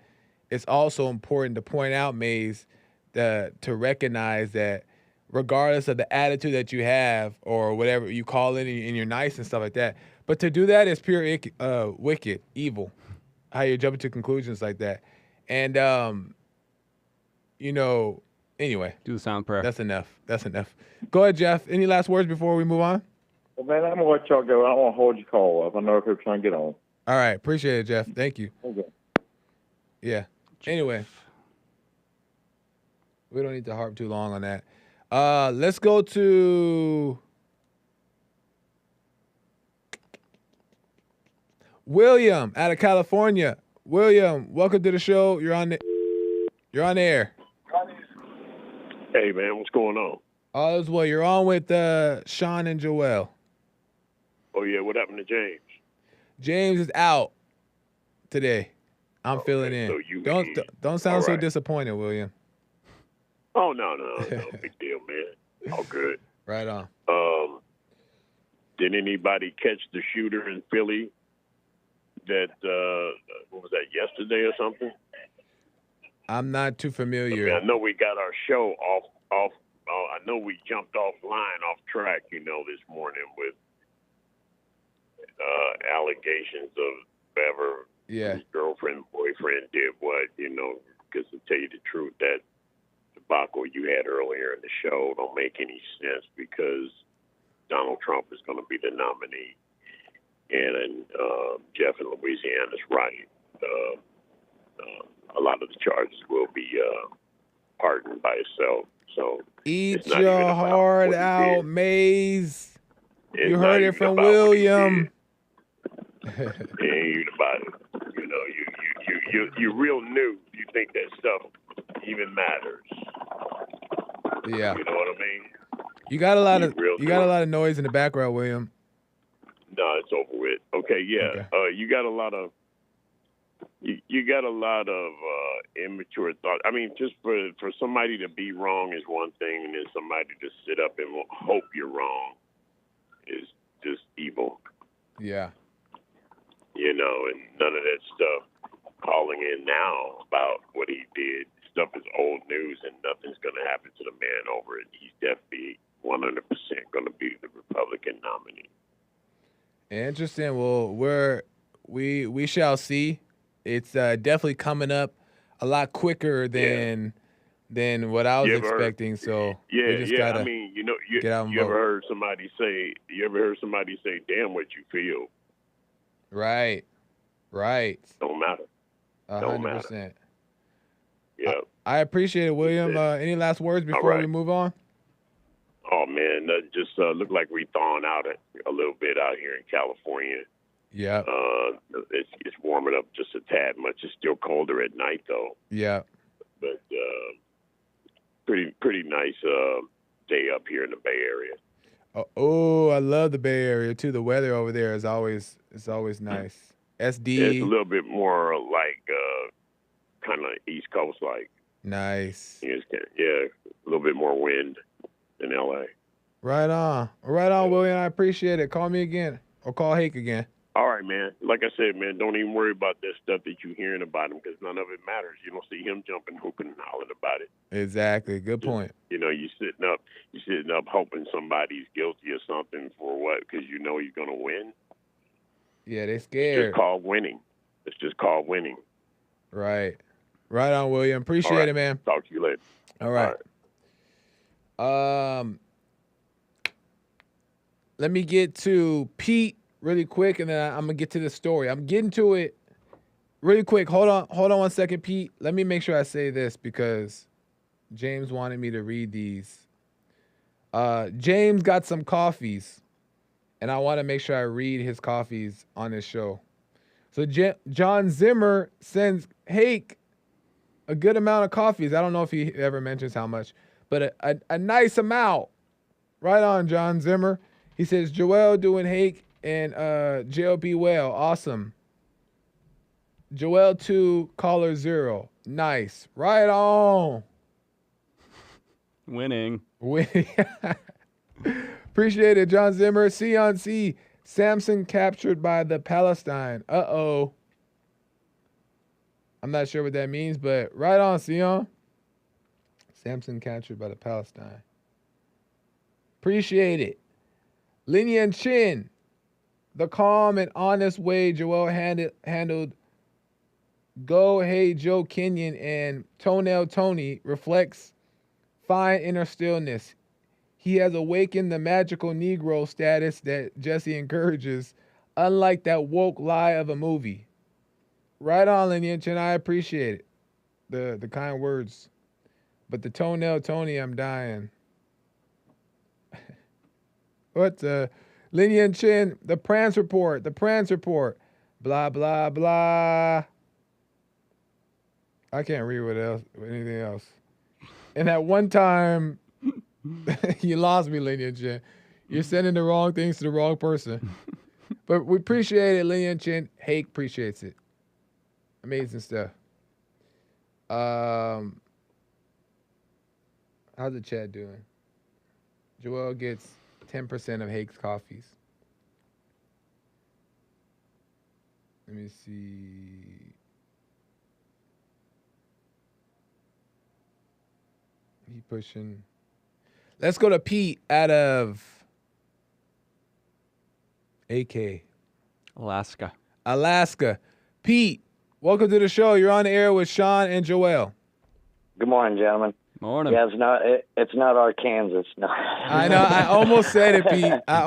it's also important to point out, Maze, to recognize that regardless of the attitude that you have or whatever you call it, and you're nice and stuff like that, but to do that is pure wicked, evil, how you're jumping to conclusions like that. And anyway, do the sound prayer. That's enough. Go ahead, Jeff. Any last words before we move on? Well, man, I'm going to let y'all go. I don't want to hold your call up. I know if you're trying to get on. All right. Appreciate it, Jeff. Thank you. Okay. Yeah. Anyway, we don't need to harp too long on that. Let's go to William out of California. William, welcome to the show. You're on the air. Hey, man, what's going on? All is well. You're on with Sean and Joel. Oh, yeah, what happened to James? James is out today. I'm filling in. So don't sound so right. disappointed, William. Oh, no, big deal, man. All good. Right on. Did anybody catch the shooter in Philly that, what was that, yesterday or something? I'm not too familiar. I know we got our show off. I know we jumped off track, this morning with allegations of whoever his girlfriend, boyfriend did what, because to tell you the truth, that debacle you had earlier in the show don't make any sense, because Donald Trump is going to be the nominee. And Jeff in Louisiana is right. A lot of the charges will be pardoned by itself. So eat your heart out, Maze. You heard it from William. It ain't about it. You're real new. You think that stuff even matters. Yeah. You know what I mean? You got a lot of noise in the background, William. No, it's over with. Okay, yeah. Okay. You got a lot of immature thought. I mean, just for somebody to be wrong is one thing, and then somebody to sit up and hope you're wrong is just evil. Yeah. And none of that stuff calling in now about what he did. Stuff is old news, and nothing's going to happen to the man over it. He's definitely 100% going to be the Republican nominee. Interesting. Well, we shall see. It's definitely coming up a lot quicker than what I was expecting. So we just gotta I mean, get out and you vote. ever heard somebody say, "Damn what you feel." Right. Don't matter. 100%. Yeah. I appreciate it, William. Any last words before we move on? Oh man, just look like we thawing out a little bit out here in California. Yeah. It's warming up just a tad much. It's still colder at night though. Yeah. But pretty nice day up here in the Bay Area. Oh, I love the Bay Area too. The weather over there is always nice. SD. Yeah, it's a little bit more like kind of East Coast like. Nice. Yeah, a little bit more wind in LA. Right on, William. I appreciate it. Call me again or call Hake again. All right, man. Like I said, man, don't even worry about that stuff that you're hearing about him because none of it matters. You don't see him jumping, hooping, and hollering about it. Exactly. Good point. You know, you're sitting up hoping somebody's guilty or something for what? Because you know you're going to win. Yeah, they scared. It's just called winning. It's just called winning. Right. Right on, William. Appreciate it, man. Talk to you later. All right. Let me get to Pete really quick, and then I'm gonna get to the story. I'm getting to it really quick. Hold on 1 second, Pete. Let me make sure I say this because James wanted me to read these. James got some coffees, and I want to make sure I read his coffees on this show. So John Zimmer sends Hake a good amount of coffees. I don't know if he ever mentions how much, but a nice amount. Right on, John Zimmer. He says, Joel doing Hake and JLB well. Awesome. Joel 2, caller 0. Nice. Right on. Winning. Appreciate it, John Zimmer. C on C. Samson captured by the Palestine. Uh-oh. I'm not sure what that means, but right on, Sion. Samson captured by the Palestine. Appreciate it. Linian Chin. The calm and honest way Joel handled Go Hey Joe Kenyon and Toenail Tony reflects fine inner stillness. He has awakened the magical Negro status that Jesse encourages, unlike that woke lie of a movie. Right on, Lineage, and I appreciate it. The kind words. But the Toenail Tony, I'm dying. What? Linian Chin, the Prance Report. Blah, blah, blah. I can't read anything else. And at one time, you lost me, Linian Chin. You're sending the wrong things to the wrong person. But we appreciate it, Linian Chin. Hake appreciates it. Amazing stuff. How's the chat doing? Joel gets 10% of Hake's coffees. Let me see. He pushing. Let's go to Pete out of AK. Alaska. Pete, welcome to the show. You're on the air with Sean and Joel. Good morning, gentlemen. Morning. Yeah, it's not Arkansas. No. I know. I almost said it, Pete. I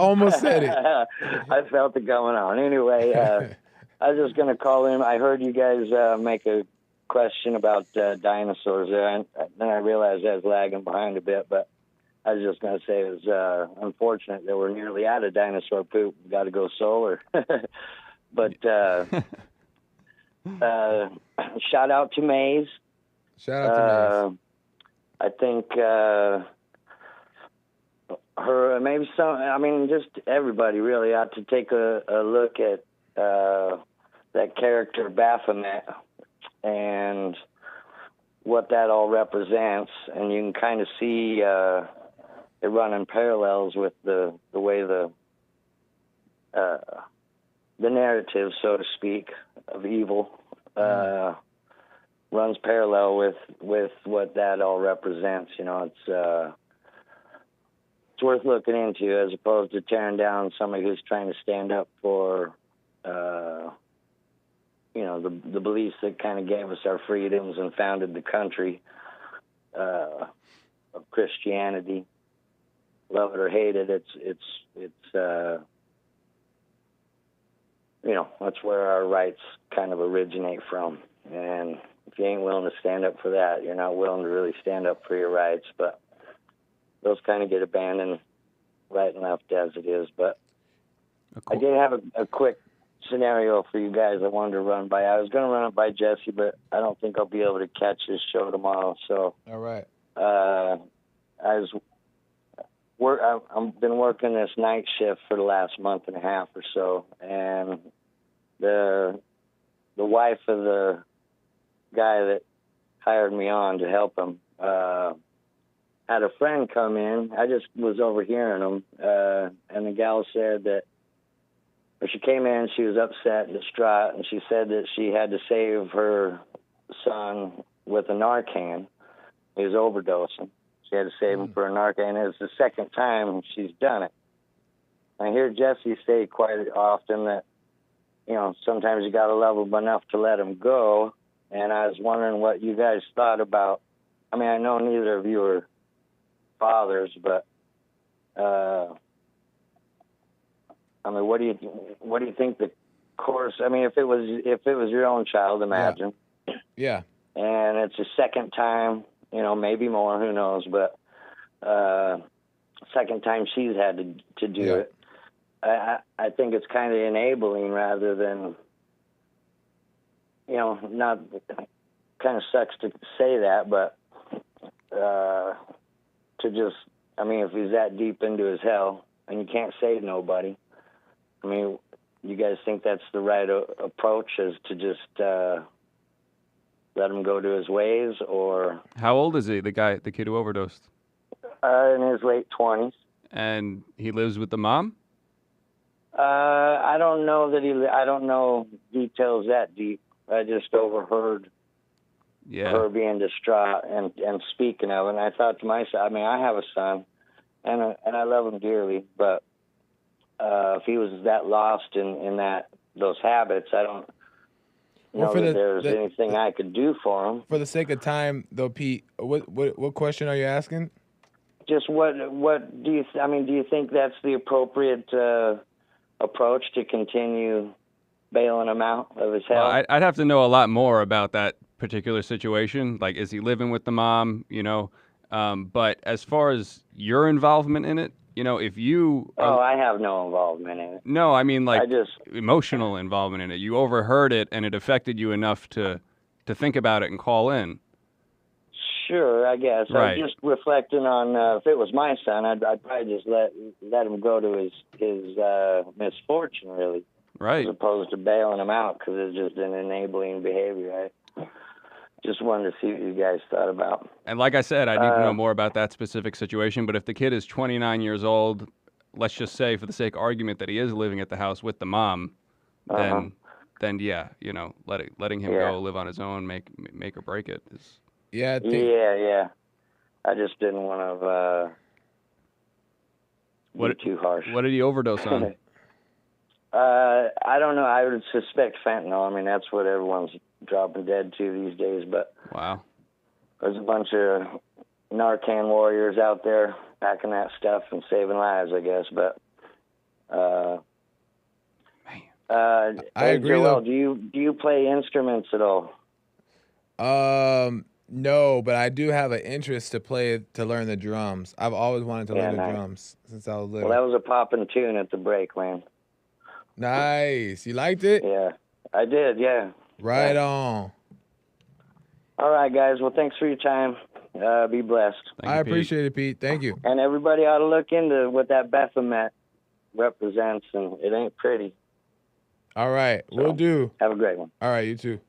felt it going on. Anyway, I was just going to call in. I heard you guys make a question about dinosaurs there, and then I realized I was lagging behind a bit, but I was just going to say it was unfortunate that we're nearly out of dinosaur poop. We've got to go solar. But shout out to Maze. Shout out to Maze. I think her, maybe just everybody really ought to take a look at that character Baphomet and what that all represents, and you can kind of see it running parallels with the way the narrative, so to speak, of evil runs parallel with what that all represents. You know, it's worth looking into as opposed to tearing down somebody who's trying to stand up for the beliefs that kind of gave us our freedoms and founded the country of Christianity. Love it or hate it, it's that's where our rights kind of originate from. And if you ain't willing to stand up for that, you're not willing to really stand up for your rights. But those kind of get abandoned right and left as it is. But I did have a quick scenario for you guys I wanted to run by. I was going to run it by Jesse, but I don't think I'll be able to catch his show tomorrow. So all right. I've been working this night shift for the last month and a half or so, and the wife of the guy that hired me on to help him had a friend come in. I just was overhearing them, and the gal said that when she came in, she was upset and distraught, and she said that she had to save her son with a Narcan. He was overdosing. She had to save him for a Narcan. It was the second time she's done it. I hear Jesse say quite often that, sometimes you got to love him enough to let him go. And I was wondering what you guys thought about. I mean, I know neither of you are fathers, but I mean, what do you think the course? I mean, if it was your own child, imagine. Yeah. And it's the second time, maybe more, who knows? But second time she's had to do it. I think it's kind of enabling rather than, not. Kind of sucks to say that, but to just, I mean, if he's that deep into his hell and you can't save nobody, I mean, you guys think that's the right approach, is to just let him go to his ways? Or how old is he, the kid who overdosed? In his late 20s. And he lives with the mom? I don't know I don't know details that deep. I just overheard her being distraught and speaking of it. And I thought to myself, I mean, I have a son, and I love him dearly, but if he was that lost in those habits, I don't know that there's anything I could do for him. For the sake of time, though, Pete, what question are you asking? Just what do you? Do you think that's the appropriate approach to continue bailing him out of his hell? Well, I'd have to know a lot more about that particular situation. Like, is he living with the mom? But as far as your involvement in it, if you... I have no involvement in it. No, I mean, like, emotional involvement in it. You overheard it, and it affected you enough to think about it and call in. Sure, I guess. Right. I'm just reflecting on if it was my son, I'd probably just let him go to his misfortune, really. Right. As opposed to bailing him out, because it's just an enabling behavior. I just wanted to see what you guys thought about. And like I said, I need to know more about that specific situation. But if the kid is 29 years old, let's just say, for the sake of argument, that he is living at the house with the mom, then yeah, letting him go live on his own, make or break it is. Yeah. Yeah. I just didn't want to be too harsh. What did he overdose on? I don't know. I would suspect fentanyl. I mean, that's what everyone's dropping dead to these days. But wow, there's a bunch of Narcan warriors out there packing that stuff and saving lives, I guess. But I agree. Joel, do you play instruments at all? No, but I do have an interest to learn the drums. I've always wanted to learn the drums since I was little. Well, that was a poppin' tune at the break, man. Nice. You liked it? Yeah, I did, yeah. Right on. All right, guys. Well, thanks for your time. Be blessed. I appreciate it, Pete. Thank you. And everybody ought to look into what that Baphomet represents, and it ain't pretty. All right. So, Will do. Have a great one. All right, you too.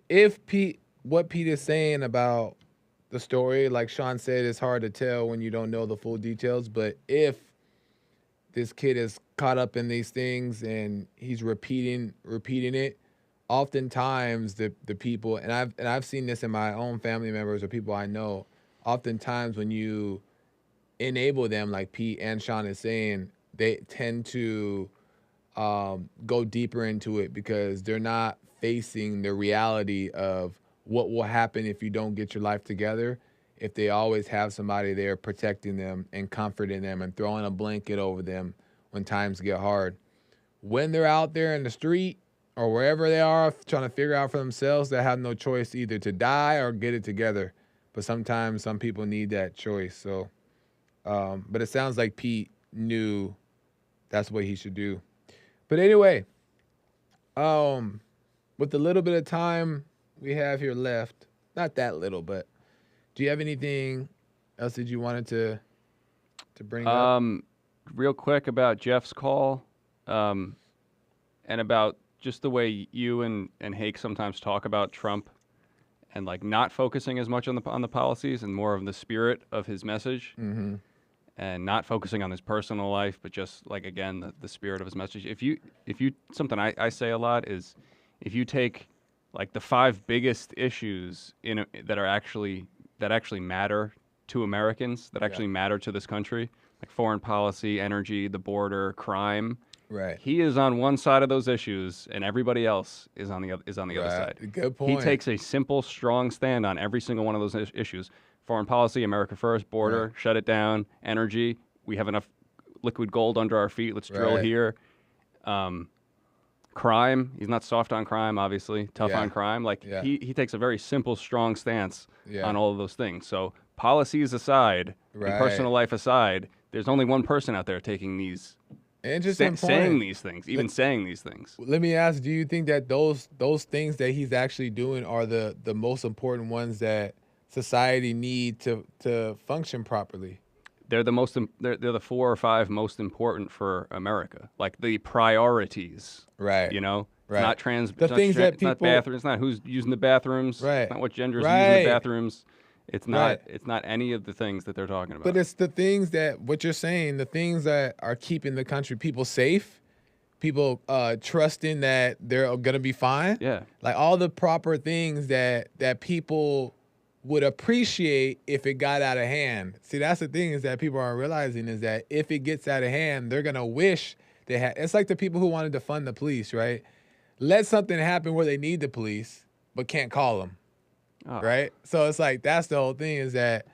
If what Pete is saying about the story, like Sean said, it's hard to tell when you don't know the full details, but if this kid is caught up in these things and he's repeating it, oftentimes the people, and I've seen this in my own family members or people I know, oftentimes when you enable them, like Pete and Sean is saying, they tend to go deeper into it because they're not facing the reality of what will happen if you don't get your life together, if they always have somebody there protecting them and comforting them and throwing a blanket over them when times get hard. When they're out there in the street or wherever they are trying to figure out for themselves, they have no choice either to die or get it together. But sometimes some people need that choice. So, but it sounds like Pete knew that's what he should do. But anyway, with a little bit of time we have here left. Not that little, but do you have anything else that you wanted to bring up? Real quick about Jeff's call, and about just the way you and Hake sometimes talk about Trump, and like not focusing as much on the policies and more of the spirit of his message, and not focusing on his personal life, but just like again the spirit of his message. If you something I say a lot is, if you take like the 5 biggest issues that actually matter to Americans, that actually matter to this country, like foreign policy, energy, the border, crime. Right. He is on one side of those issues, and everybody else is on the other side. Good point. He takes a simple, strong stand on every single one of those issues. Foreign policy, America first, border, shut it down, energy, we have enough liquid gold under our feet, let's drill here. Crime, he's not soft on crime, obviously, tough on crime. Like he takes a very simple, strong stance on all of those things. So policies aside, and personal life aside, there's only one person out there taking these, saying these things, saying these things. Let me ask, do you think that those things that he's actually doing are the most important ones that society need to function properly? They're the 4 or 5 most important for America, like the priorities. Right. You know, right. Not trans. The things that people. Not bathrooms. It's not who's using the bathrooms. Right. It's not what genders are using the bathrooms. It's not. Right. It's not any of the things that they're talking about. But it's the things that what you're saying. The things that are keeping the country, people safe, people trusting that they're gonna be fine. Yeah. Like all the proper things that people would appreciate if it got out of hand. See, that's the thing is that people aren't realizing is that if it gets out of hand, they're gonna wish they had. It's like the people who wanted to fund the police, right? Let something happen where they need the police, but can't call them, right? So it's like that's the whole thing is that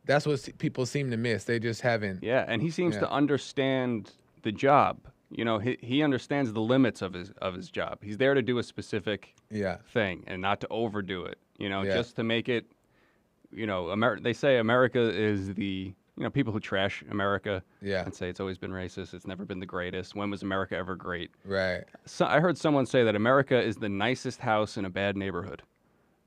that's what people seem to miss. They just haven't. Yeah, and he seems to understand the job. You know, he understands the limits of his job. He's there to do a specific thing and not to overdo it. You know, just to make it. You know, they say America is the, you know, people who trash America and say it's always been racist, it's never been the greatest. When was America ever great? Right. So I heard someone say that America is the nicest house in a bad neighborhood.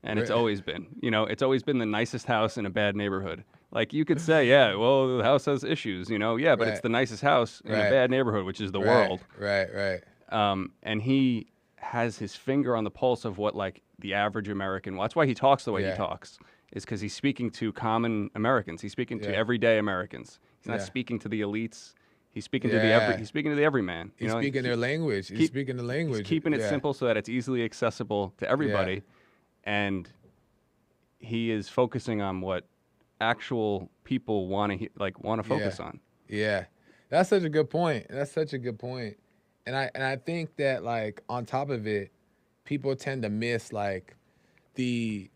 And it's always been. You know, it's always been the nicest house in a bad neighborhood. Like you could say, yeah, well, the house has issues, you know. Yeah, but it's the nicest house in a bad neighborhood, which is the world. Right. And he has his finger on the pulse of what, like, the average American, well, that's why he talks the way he talks. Is because he's speaking to common Americans. He's speaking to everyday Americans. He's not speaking to the elites. He's speaking to the everyman. He's speaking their language. He's speaking the language. He's keeping it simple so that it's easily accessible to everybody. And he is focusing on what actual people want to focus on. Yeah. That's such a good point. And I think that like on top of it, people tend to miss like the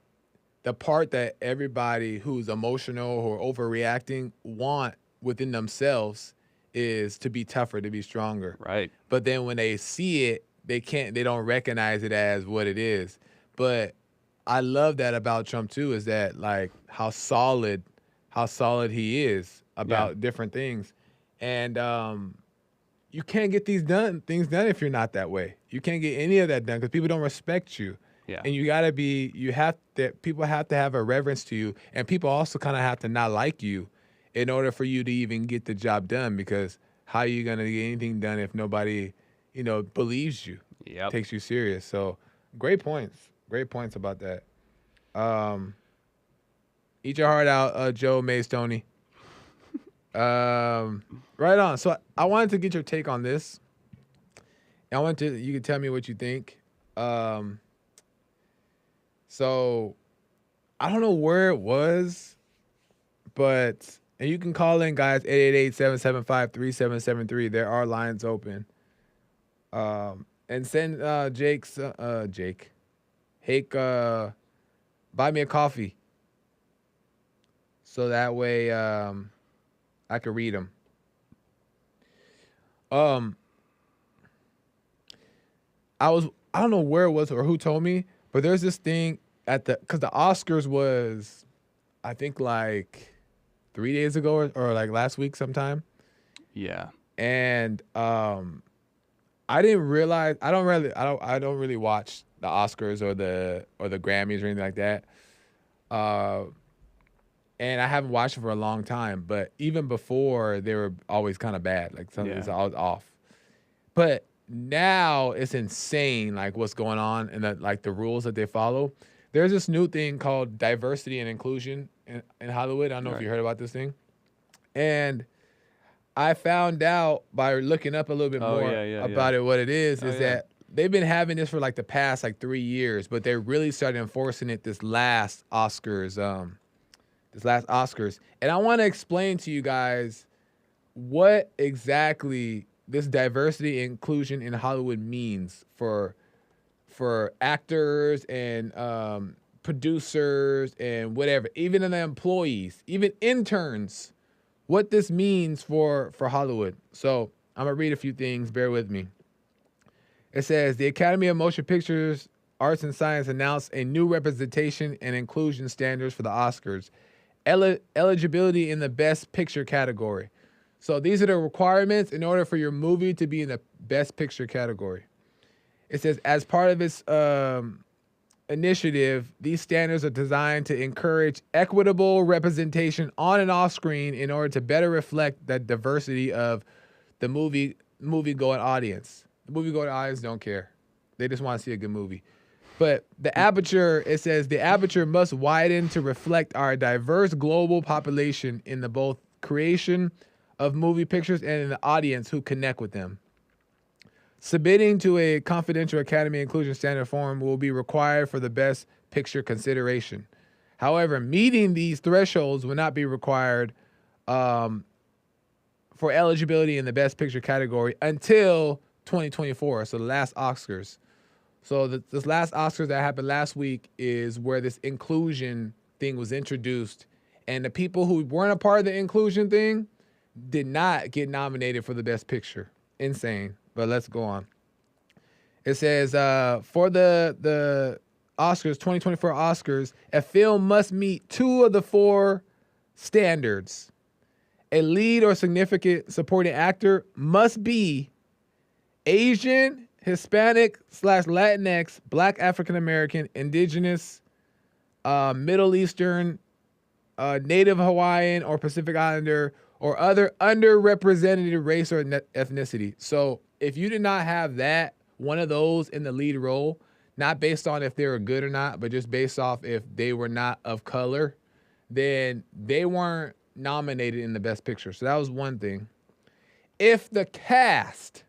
part that everybody who's emotional or overreacting want within themselves is to be tougher, to be stronger. Right. But then when they see it, they don't recognize it as what it is. But I love that about Trump too, is that like how solid he is about different things. And you can't get things done if you're not that way. You can't get any of that done because people don't respect you. Yeah. And people have to have a reverence to you. And people also kind of have to not like you in order for you to even get the job done, because how are you going to get anything done if nobody, believes you, takes you serious? So great points about that. Eat your heart out, Joe Maystone. Right on. So I wanted to get your take on this. You can tell me what you think. So I don't know where it was, but, and you can call in, guys, 888-775-3773. There are lines open. And send Hake, buy me a coffee. So that way I could read them. I don't know where it was or who told me, but there's this thing because the Oscars was, I think, like 3 days ago or like last week sometime. Yeah. And I didn't realize I don't really watch Oscars or the Grammys or anything like that. And I haven't watched it for a long time, but even before they were always kind of bad, like something's always off. But now it's insane, like what's going on and the rules that they follow. There's this new thing called diversity and inclusion in Hollywood. I don't know if you heard about this thing. And I found out by looking up a little bit more about it, what it is that they've been having this for like the past 3 years, but they really started enforcing it this last Oscars. And I want to explain to you guys what exactly this diversity and inclusion in Hollywood means for actors and producers and whatever, even in the employees, even interns, what this means for Hollywood. So I'm going to read a few things. Bear with me. It says, the Academy of Motion Pictures, Arts and Science announced a new representation and inclusion standards for the Oscars. Eligibility in the Best Picture category. So these are the requirements in order for your movie to be in the Best Picture category. It says, as part of its initiative, these standards are designed to encourage equitable representation on and off screen in order to better reflect the diversity of the movie-going audience. The movie-going audience don't care. They just want to see a good movie. But the aperture, it says, the aperture must widen to reflect our diverse global population in the both creation of movie pictures and in the audience who connect with them. Submitting to a confidential Academy Inclusion Standard form will be required for the Best Picture consideration. However, meeting these thresholds will not be required for eligibility in the Best Picture category until 2024, so the last Oscars. So this last Oscars that happened last week is where this inclusion thing was introduced. And the people who weren't a part of the inclusion thing did not get nominated for the Best Picture. Insane. But let's go on. It says, for the Oscars, 2024 Oscars, a film must meet 2 of the 4 standards. A lead or significant supporting actor must be Asian, Hispanic / Latinx, Black African American, Indigenous, Middle Eastern, Native Hawaiian or Pacific Islander, or other underrepresented race or ethnicity. So if you did not have one of those in the lead role, not based on if they were good or not, but just based off if they were not of color, then they weren't nominated in the Best Picture. So that was one thing. If the cast,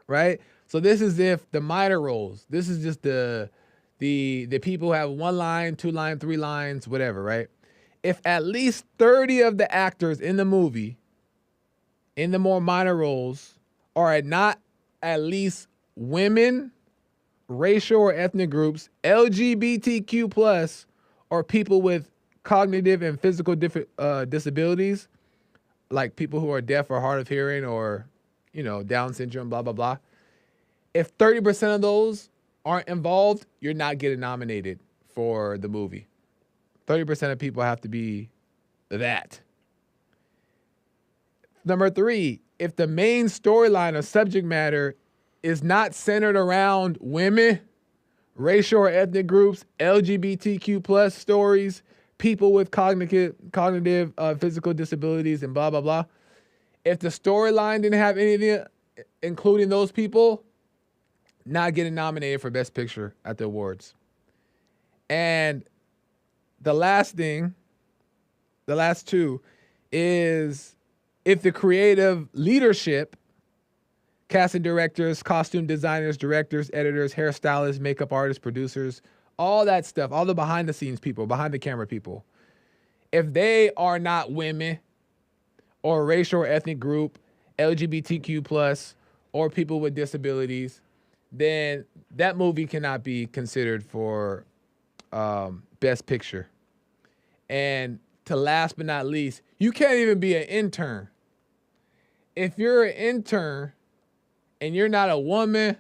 right? So this is if the minor roles. This is just the people who have 1 line, 2 line, 3 lines, whatever, right? If at least 30 of the actors in the movie, in the more minor roles, are not at least women, racial or ethnic groups, LGBTQ+, or people with cognitive and physical disabilities, like people who are deaf or hard of hearing or, Down syndrome, blah, blah, blah. If 30% of those aren't involved, you're not getting nominated for the movie. 30% of people have to be that. Number 3, if the main storyline or subject matter is not centered around women, racial or ethnic groups, LGBTQ+ stories, people with cognitive physical disabilities, and blah, blah, blah. If the storyline didn't have anything, including those people, not getting nominated for Best Picture at the awards. And the last thing, the last 2, is if the creative leadership, casting directors, costume designers, directors, editors, hairstylists, makeup artists, producers, all that stuff, all the behind the scenes people, behind the camera people, if they are not women or racial or ethnic group, LGBTQ+, or people with disabilities, then that movie cannot be considered for Best Picture. And to last but not least, you can't even be an intern. If you're an intern and you're not a woman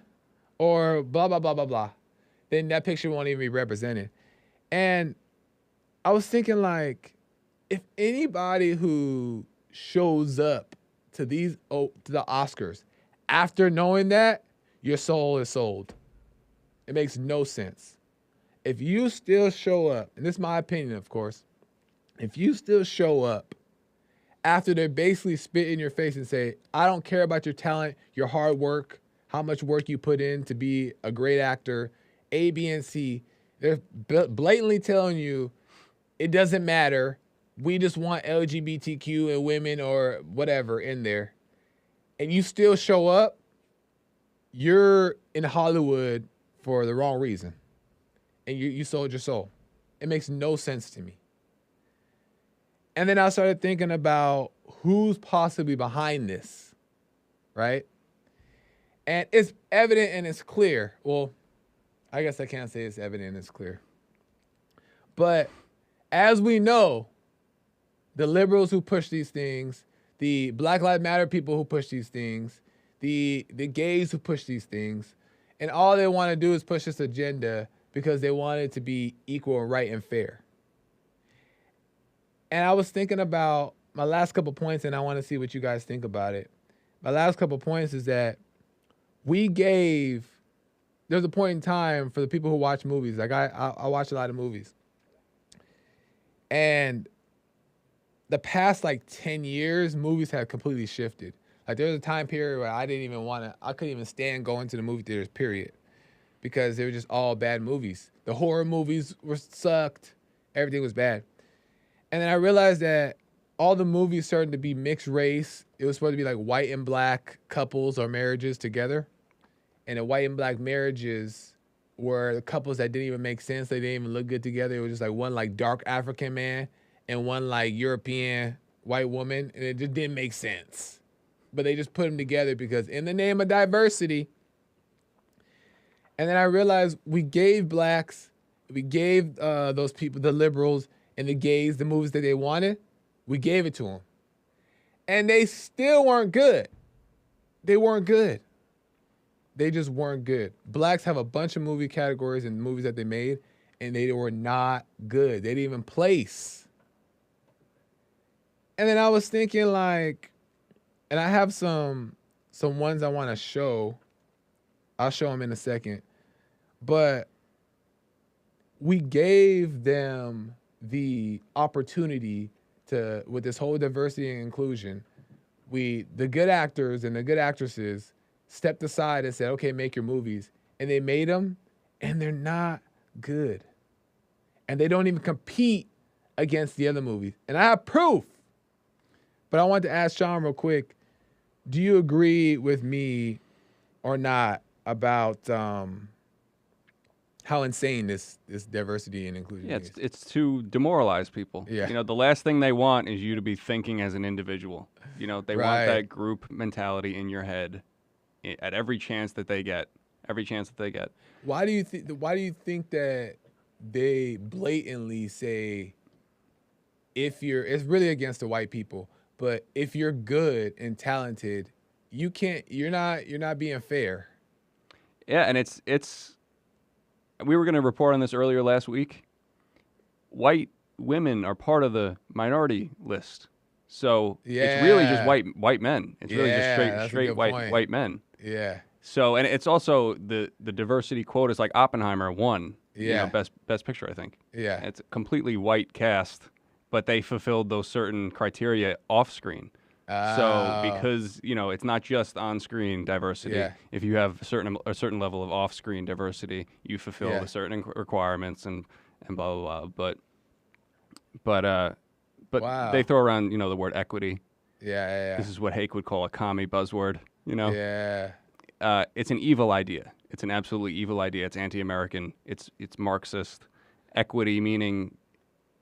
or blah, blah, blah, blah, blah, then that picture won't even be represented. And I was thinking, like, if anybody who shows up to the Oscars after knowing that, your soul is sold. It makes no sense. If you still show up, and this is my opinion, of course, if you still show up after they basically spit in your face and say, I don't care about your talent, your hard work, how much work you put in to be a great actor, A, B, and C, they're blatantly telling you it doesn't matter. We just want LGBTQ and women or whatever in there. And you still show up, you're in Hollywood for the wrong reason. And you sold your soul. It makes no sense to me. And then I started thinking about who's possibly behind this, right? And it's evident and it's clear. Well, I guess I can't say it's evident and it's clear. But as we know, the liberals who push these things, the Black Lives Matter people who push these things, the gays who push these things, and all they want to do is push this agenda because they want it to be equal and right and fair. And I was thinking about my last couple points, and I want to see what you guys think about it. My last couple points is that there's a point in time for the people who watch movies. Like I watch a lot of movies. And the past 10 years, movies have completely shifted. Like there was a time period where I couldn't even stand going to the movie theaters, period. Because they were just all bad movies. The horror movies sucked. Everything was bad. And then I realized that all the movies started to be mixed race. It was supposed to be like white and black couples or marriages together. And the white and black marriages were the couples that didn't even make sense. They didn't even look good together. It was just like one dark African man and one European white woman. And it just didn't make sense. But they just put them together because in the name of diversity. And then I realized we gave blacks, we gave those people, the liberals and the gays, the movies that they wanted. We gave it to them. And they still weren't good. They weren't good. They just weren't good. Blacks have a bunch of movie categories and movies that they made, and they were not good. They didn't even place. And then I was thinking and I have some ones I want to show. I'll show them in a second. But we gave them the opportunity to, with this whole diversity and inclusion, the good actors and the good actresses stepped aside and said, okay, make your movies. And they made them, and they're not good. And they don't even compete against the other movies. And I have proof. But I want to ask Sean real quick, do you agree with me or not about how insane this diversity and inclusion is? It's to demoralize people. Yeah. The last thing they want is you to be thinking as an individual. They want that group mentality in your head at every chance that they get. Why do you think that they blatantly say it's really against the white people, but if you're good and talented, you're not being fair. Yeah, and it's we were going to report on this earlier last week. White women are part of the minority list. So it's really just white men. It's really just straight white men. Yeah. So, and it's also the diversity quotas, like Oppenheimer won. Best picture, I think. Yeah. It's a completely white cast, but they fulfilled those certain criteria off screen. So because it's not just on-screen diversity. Yeah. If you have a certain level of off-screen diversity, you fulfill the certain requirements and blah blah blah. But they throw around the word equity. Yeah. This is what Hake would call a commie buzzword. Yeah. It's an evil idea. It's an absolutely evil idea. It's anti-American. It's Marxist. Equity meaning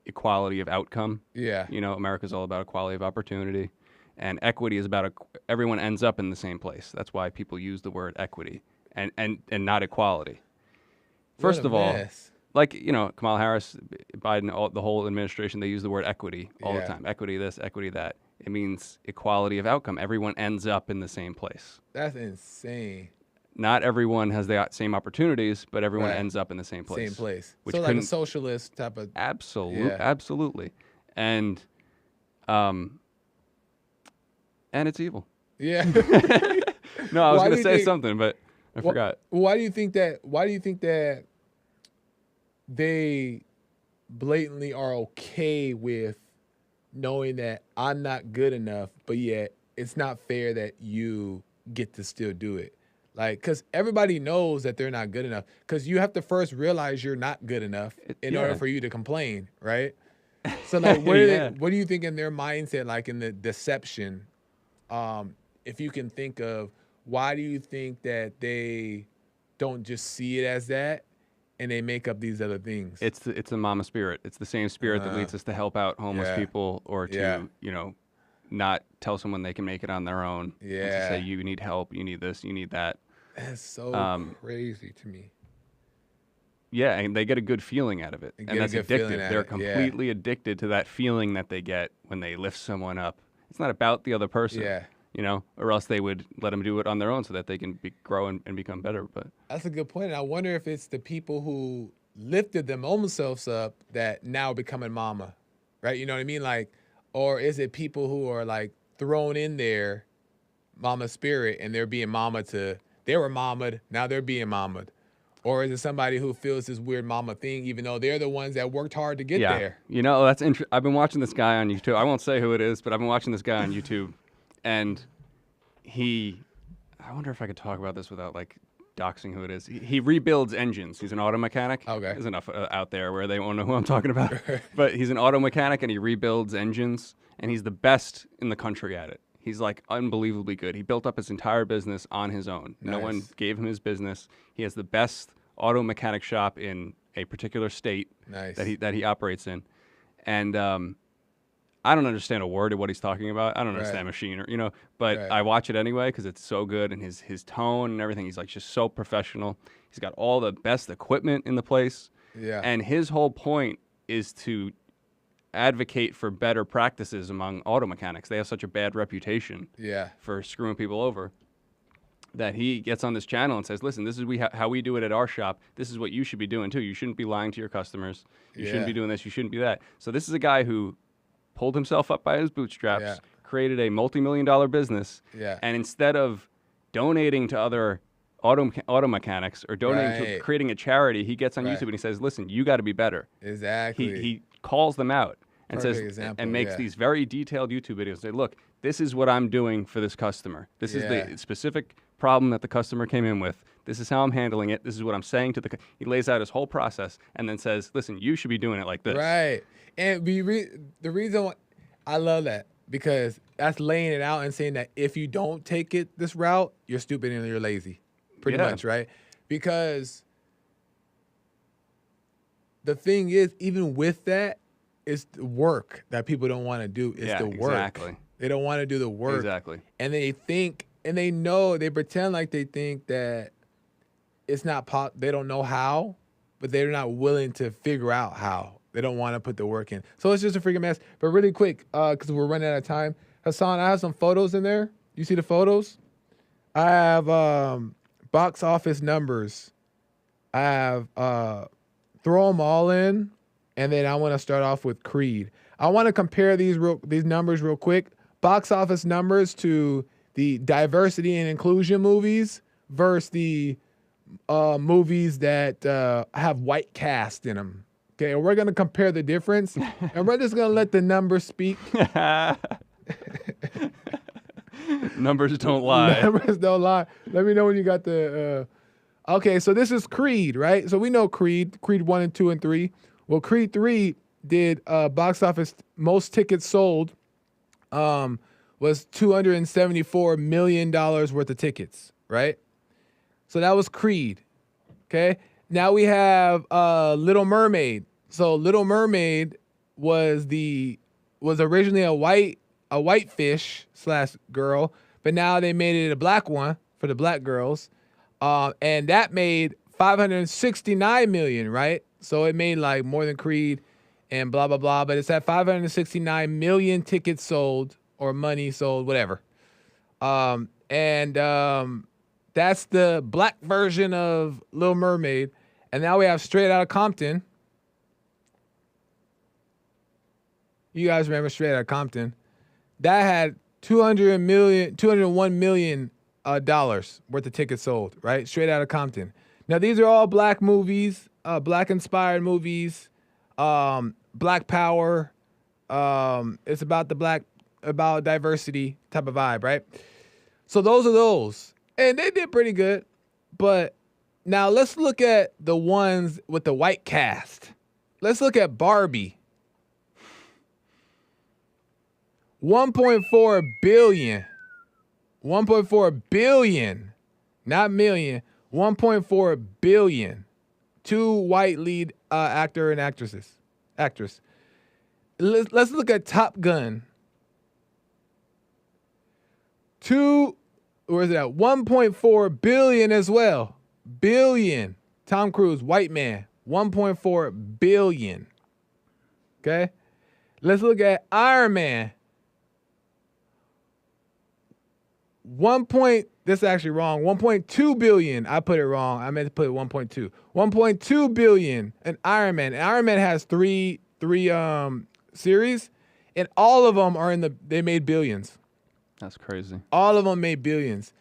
equality of outcome. Yeah. America's all about equality of opportunity. And equity is about everyone ends up in the same place. That's why people use the word equity and not equality. First of all, Kamala Harris, Biden, the whole administration, they use the word equity all the time. Equity this, equity that. It means equality of outcome. Everyone ends up in the same place. That's insane. Not everyone has the same opportunities, but everyone ends up in the same place. Same place. Which so like a socialist type of... Absolutely. And it's evil. Yeah. No, I was going to say something, but I forgot. Why do you think that? Why do you think that they blatantly are okay with knowing that I'm not good enough, but yet it's not fair that you get to still do it? Like, because everybody knows that they're not good enough. Because you have to first realize you're not good enough in order for you to complain, right? So, like, what do you think in their mindset, like in the deception? If you can think of, why do you think that they don't just see it as that and they make up these other things? It's a mama spirit. It's the same spirit that leads us to help out homeless people or to not tell someone they can make it on their own. Yeah. And to say you need help, you need this, you need that. That's so crazy to me. Yeah, and they get a good feeling out of it. And that's addictive. They're completely addicted to that feeling that they get when they lift someone up. It's not about the other person. Yeah. Or else they would let them do it on their own so that they can grow and become better. But that's a good point. And I wonder if it's the people who lifted them themselves up that now becoming mama, right? You know what I mean? Like, or is it people who are like thrown in there, mama spirit, and they're being they were mama'd, now they're being mama'd? Or is it somebody who feels this weird mama thing, even though they're the ones that worked hard to get there? That's interesting. I've been watching this guy on YouTube. I won't say who it is, but I've been watching this guy on YouTube. And I wonder if I could talk about this without like doxing who it is. He rebuilds engines. He's an auto mechanic. Okay. There's enough out there where they won't know who I'm talking about. But he's an auto mechanic and he rebuilds engines, and he's the best in the country at it. He's like unbelievably good. He built up his entire business on his own. Nice. No one gave him his business. He has the best auto mechanic shop in a particular state that he operates in. And I don't understand a word of what he's talking about. I don't understand machine, but I watch it anyway because it's so good, and his tone and everything. He's like just so professional. He's got all the best equipment in the place. Yeah. And his whole point is to advocate for better practices among auto mechanics. They have such a bad reputation for screwing people over that he gets on this channel and says, listen, this is how we do it at our shop. This is what you should be doing too. You shouldn't be lying to your customers. You shouldn't be doing this. You shouldn't be that. So this is a guy who pulled himself up by his bootstraps, created a multi-million-dollar business, and instead of donating to other auto mechanics or donating to creating a charity, he gets on YouTube and he says, listen, you got to be better. Exactly. He calls them out and makes these very detailed YouTube videos. Say, look, this is what I'm doing for this customer. This is the specific problem that the customer came in with. This is how I'm handling it. This is what I'm saying to he lays out his whole process and then says, listen, you should be doing it like this. Right. And the reason I love that, because that's laying it out and saying that if you don't take this route, you're stupid and you're lazy. Pretty much, right? Because the thing is, even with that, it's the work that people don't want to do. It's the work. Exactly. They don't want to do the work. Exactly. And they think, and they know, they pretend like they think that it's not they don't know how, but they're not willing to figure out how. They don't want to put the work in. So it's just a freaking mess. But really quick, because we're running out of time, Hassan, I have some photos in there. You see the photos? I have box office numbers. I have throw them all in, and then I want to start off with Creed. I want to compare these numbers real quick. Box office numbers to the diversity and inclusion movies versus the movies that have white cast in them. Okay, we're going to compare the difference, and we're just going to let the numbers speak. Numbers don't lie. Numbers don't lie. Let me know when you got the... Okay, so this is Creed, right? So we know Creed 1 and 2 and 3. Well, Creed 3 did box office most tickets sold was $274 million worth of tickets, right? So that was Creed, okay? Now we have Little Mermaid. So Little Mermaid was originally a white fish / girl, but now they made it a black one for the black girls, and that made $569 million, right? So it made like more than Creed and blah blah blah, but it's at 569 million tickets sold or money sold, whatever. That's the black version of Little Mermaid. And now we have Straight Outta Compton. You guys remember Straight Outta Compton? That had 201 million dollars worth of tickets sold, right? Straight out of Compton. Now, these are all black movies, black-inspired movies, black power. It's about about diversity type of vibe, right? So those are those. And they did pretty good. But now let's look at the ones with the white cast. Let's look at Barbie. 1.4 billion. 1.4 billion. Not million. 1.4 billion. 2 white lead actor and actress. Let's look at Top Gun. Where is it at? 1.4 billion as well. Billion. Tom Cruise, white man. 1.4 billion. Okay? Let's look at Iron Man. This is actually wrong. 1.2 billion. I put it wrong. I meant to put 1.2. 1.2 billion in Iron Man. And Iron Man has three series, and all of them they made billions. That's crazy. All of them made billions.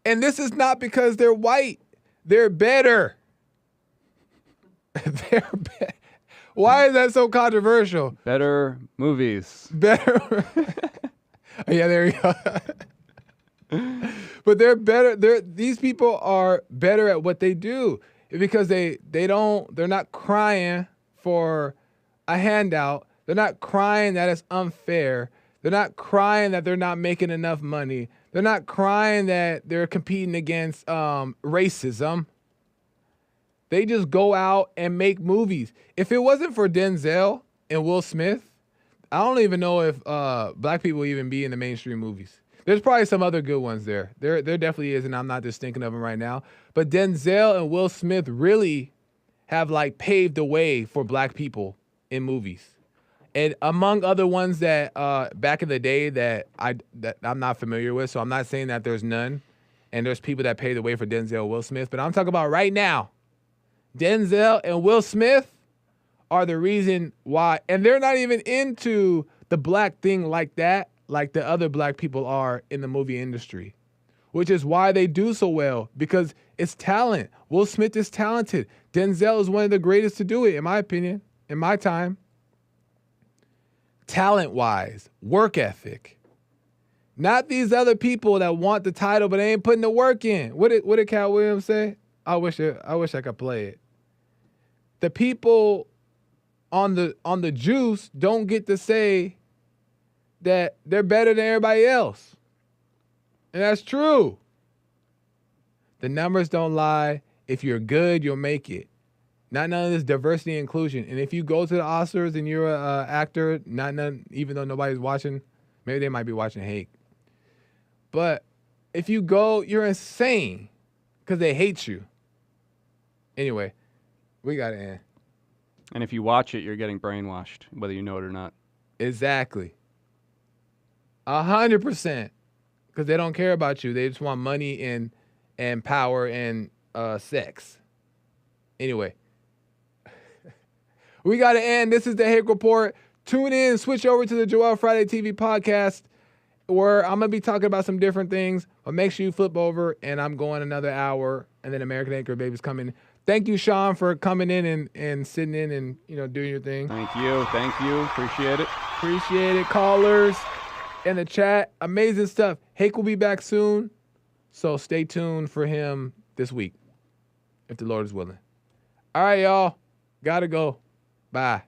And this is not because they're white. They're better. Why is that so controversial? Better movies. Better. Yeah, there you go. But they're better. These people are better at what they do because they're not crying for a handout. They're not crying that it's unfair. They're not crying that they're not making enough money. They're not crying that they're competing against racism. They just go out and make movies. If it wasn't for Denzel and Will Smith, I don't even know if black people even be in the mainstream movies. There's probably some other good ones there. There definitely is, and I'm not just thinking of them right now. But Denzel and Will Smith really have like paved the way for black people in movies. And among other ones that back in the day that I'm not familiar with, so I'm not saying that there's none, and there's people that paved the way for Denzel and Will Smith, but I'm talking about right now. Denzel and Will Smith are the reason why, and they're not even into the black thing like that, like the other black people are in the movie industry, which is why they do so well, because it's talent. Will Smith is talented. Denzel is one of the greatest to do it, in my opinion, in my time. Talent-wise, work ethic. Not these other people that want the title, but they ain't putting the work in. What did Cat Williams say? I wish I could play it. The people on the juice don't get to say that they're better than everybody else. And that's true. The numbers don't lie. If you're good, you'll make it. Not none of this diversity and inclusion. And if you go to the Oscars and you're an actor, even though nobody's watching, maybe they might be watching Hake. But if you go, you're insane because they hate you. Anyway, we got to end. And if you watch it, you're getting brainwashed, whether you know it or not. Exactly. 100%. Because they don't care about you. They just want money and power and sex. Anyway. We got to end. This is the Hake Report. Tune in. Switch over to the Joel Friday TV podcast where I'm going to be talking about some different things. But make sure you flip over, and I'm going another hour, and then American Anchor Baby's coming. Thank you, Sean, for coming in and sitting in and, doing your thing. Thank you. Appreciate it. Appreciate it. Callers in the chat. Amazing stuff. Hake will be back soon, so stay tuned for him this week, if the Lord is willing. All right, y'all. Gotta go. Bye.